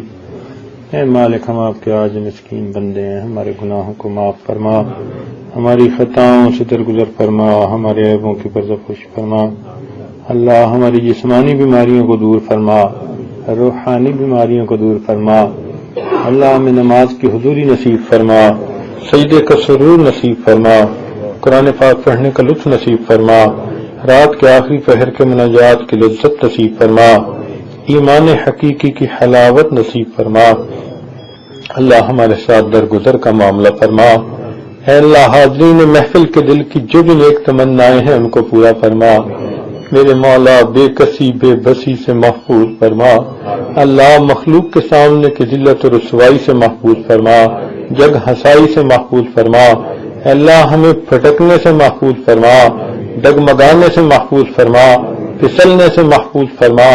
اے مالک، ہم آپ کے عاجز مسکین بندے ہیں، ہمارے گناہوں کو معاف فرما، ہماری خطاؤں سے درگزر فرما، ہمارے عیبوں کی پردہ پوشی فرما، اللہ ہماری جسمانی بیماریوں کو دور فرما، روحانی بیماریوں کو دور فرما۔ اللہ ہمیں نماز کی حضوری نصیب فرما، سجدے کا سرور نصیب فرما، قرآن پاک پڑھنے کا لطف نصیب فرما، رات کے آخری پہر کے مناجات کی لذت نصیب فرما، ایمان حقیقی کی حلاوت نصیب فرما۔ اللہ ہمارے ساتھ درگزر کا معاملہ فرما۔ اے اللہ حاضرین محفل کے دل کی جو بھی نیک تمنائیں ہیں ان کو پورا فرما۔ میرے مولا بے کسی بے بسی سے محفوظ فرما۔ اللہ مخلوق کے سامنے کی ذلت و رسوائی سے محفوظ فرما، جگ ہنسائی سے محفوظ فرما۔ اے اللہ ہمیں پھٹکنے سے محفوظ فرما، ڈگمگانے سے محفوظ فرما، پھسلنے سے محفوظ فرما،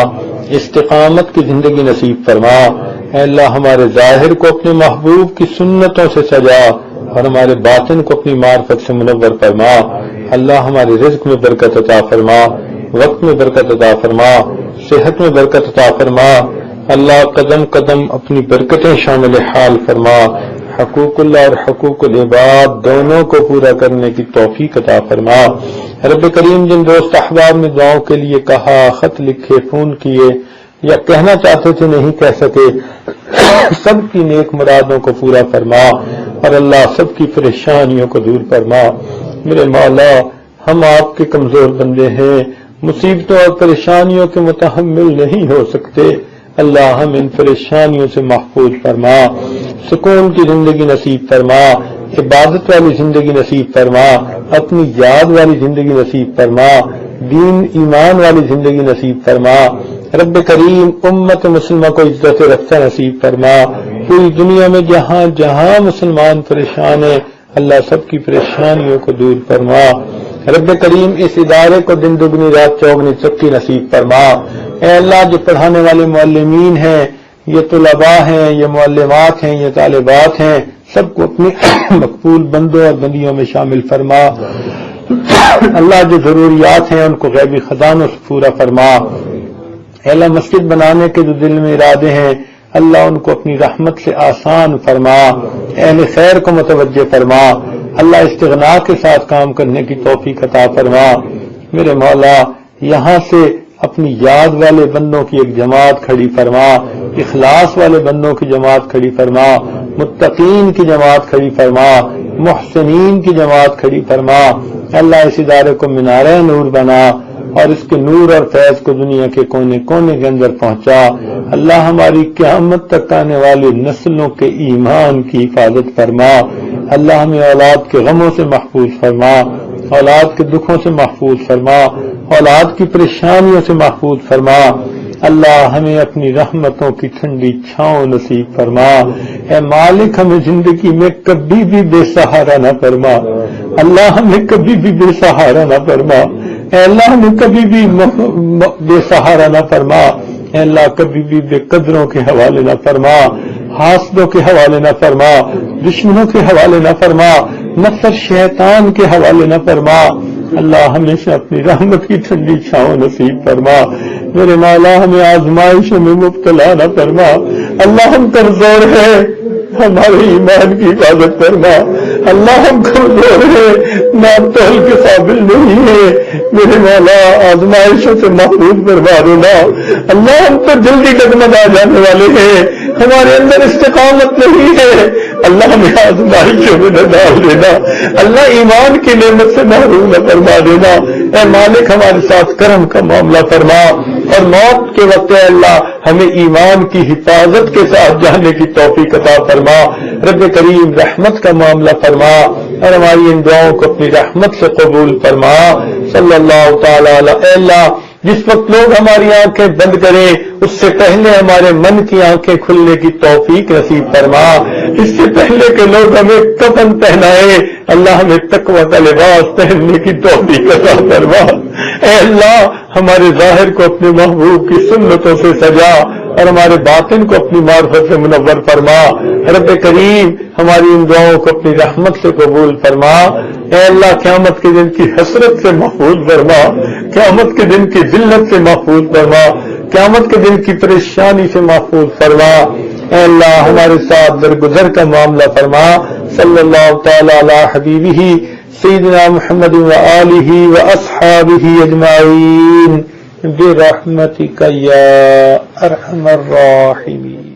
استقامت کی زندگی نصیب فرما۔ اے اللہ ہمارے ظاہر کو اپنے محبوب کی سنتوں سے سجا اور ہمارے باطن کو اپنی معرفت سے منور فرما۔ اللہ ہمارے رزق میں برکت عطا فرما، وقت میں برکت عطا فرما، صحت میں برکت عطا فرما۔ اللہ قدم قدم اپنی برکتیں شامل حال فرما۔ حقوق اللہ اور حقوق العباد دونوں کو پورا کرنے کی توفیق عطا فرما۔ رب کریم جن دوست احباب نے دعاؤں کے لیے کہا، خط لکھے، فون کیے یا کہنا چاہتے تھے نہیں کہہ سکے، سب کی نیک مرادوں کو پورا فرما اور اللہ سب کی پریشانیوں کو دور فرما۔ میرے مولا ہم آپ کے کمزور بندے ہیں، مصیبتوں اور پریشانیوں کے متحمل نہیں ہو سکتے۔ اللہ ہم ان پریشانیوں سے محفوظ فرما، سکون کی زندگی نصیب فرما، عبادت والی زندگی نصیب فرما، اپنی یاد والی زندگی نصیب فرما، دین ایمان والی زندگی نصیب فرما۔ رب کریم امت مسلمہ کو عزت رفتہ نصیب فرما۔ پوری دنیا میں جہاں جہاں مسلمان پریشان ہیں اللہ سب کی پریشانیوں کو دور فرما۔ رب کریم اس ادارے کو دن دگنی رات چوگنی چکی نصیب فرما۔ اے اللہ جو پڑھانے والے معلمین ہیں، یہ طلباء ہیں، یہ معلمات ہیں، یہ طالبات ہیں، سب کو اپنی مقبول بندوں اور بندیوں میں شامل فرما۔ اللہ جو ضروریات ہیں ان کو غیبی خزانوں سے پورا فرما۔ اے اللہ مسجد بنانے کے جو دل میں ارادے ہیں اللہ ان کو اپنی رحمت سے آسان فرما، اہل خیر کو متوجہ فرما۔ اللہ استغنا کے ساتھ کام کرنے کی توفیق عطا فرما۔ میرے مولا یہاں سے اپنی یاد والے بندوں کی ایک جماعت کھڑی فرما، اخلاص والے بندوں کی جماعت کھڑی فرما، متقین کی جماعت کھڑی فرما، محسنین کی جماعت کھڑی فرما۔ اللہ اس ادارے کو مینار نور بنا اور اس کے نور اور فیض کو دنیا کے کونے کونے کے اندر پہنچا۔ اللہ ہماری قیامت تک آنے والی نسلوں کے ایمان کی حفاظت فرما۔ اللہ ہمیں اولاد کے غموں سے محفوظ فرما، اولاد کے دکھوں سے محفوظ فرما، اولاد کی پریشانیوں سے محفوظ فرما۔ اللہ ہمیں اپنی رحمتوں کی ٹھنڈی چھاؤں نصیب فرما۔ اے مالک ہمیں زندگی میں کبھی بھی بے سہارا نہ فرما، اللہ ہمیں کبھی بھی بے سہارا نہ فرما۔ اے اللہ ہمیں کبھی بھی بے سہارا نہ فرما۔ اے اللہ کبھی بھی بے قدروں کے حوالے نہ فرما، حاسدوں کے حوالے نہ فرما، دشمنوں کے حوالے نہ فرما، نفس اور شیطان کے حوالے نہ فرما۔ اللہ ہمیشہ اپنی رحمت کی ٹھنڈی چھاؤں نصیب فرما۔ میرے مولا ہمیں آزمائشوں میں مبتلا نہ فرما۔ اللہ ہم کمزور ہیں، ہمارے ایمان کی حفاظت فرما۔ اللہ ہم کمزور ہیں، نام تول کے قابل نہیں ہے، میرے مولا آزمائشوں سے محفوظ فرما دینا۔ اللہ ہم پر جلدی ڈگمگا جانے والے ہیں، ہمارے اندر استقامت نہیں ہے، اللہ ہمیں آزمائشوں میں نہ ڈال دینا، اللہ ایمان کی نعمت سے محروم نہ فرما دینا۔ اے مالک ہمارے ساتھ کرم کا معاملہ فرما اور موت کے وقت اے اللہ ہمیں ایمان کی حفاظت کے ساتھ جانے کی توفیق عطا فرما۔ رب کریم رحمت کا معاملہ فرما اور ہماری ان دعاؤں کو اپنی رحمت سے قبول فرما۔ صلی اللہ تعالی علیہ اللہ جس وقت لوگ ہماری آنکھیں بند کریں اس سے پہلے ہمارے من کی آنکھیں کھلنے کی توفیق نصیب فرما، اس سے پہلے کہ لوگ ہمیں کفن پہنائے اللہ ہمیں تقوی کا لباس پہننے کی توفیق عطا فرما۔ اے اللہ ہمارے ظاہر کو اپنے محبوب کی سنتوں سے سجا اور ہمارے باطن کو اپنی معرفت سے منور فرما۔ رب کریم ہماری ان دعاؤں کو اپنی رحمت سے قبول فرما۔ اے اللہ قیامت کے دن کی حسرت سے محفوظ فرما، قیامت کے دن کی ذلت سے محفوظ فرما، قیامت کے دن کی پریشانی سے محفوظ فرما۔ اے اللہ ہمارے ساتھ درگزر کا معاملہ فرما۔ صلی اللہ تعالی علی حبیبہ سیدنا محمد و آلہ و اصحابہ اجمعین۔ برحمتک یا ارحم الراحمین.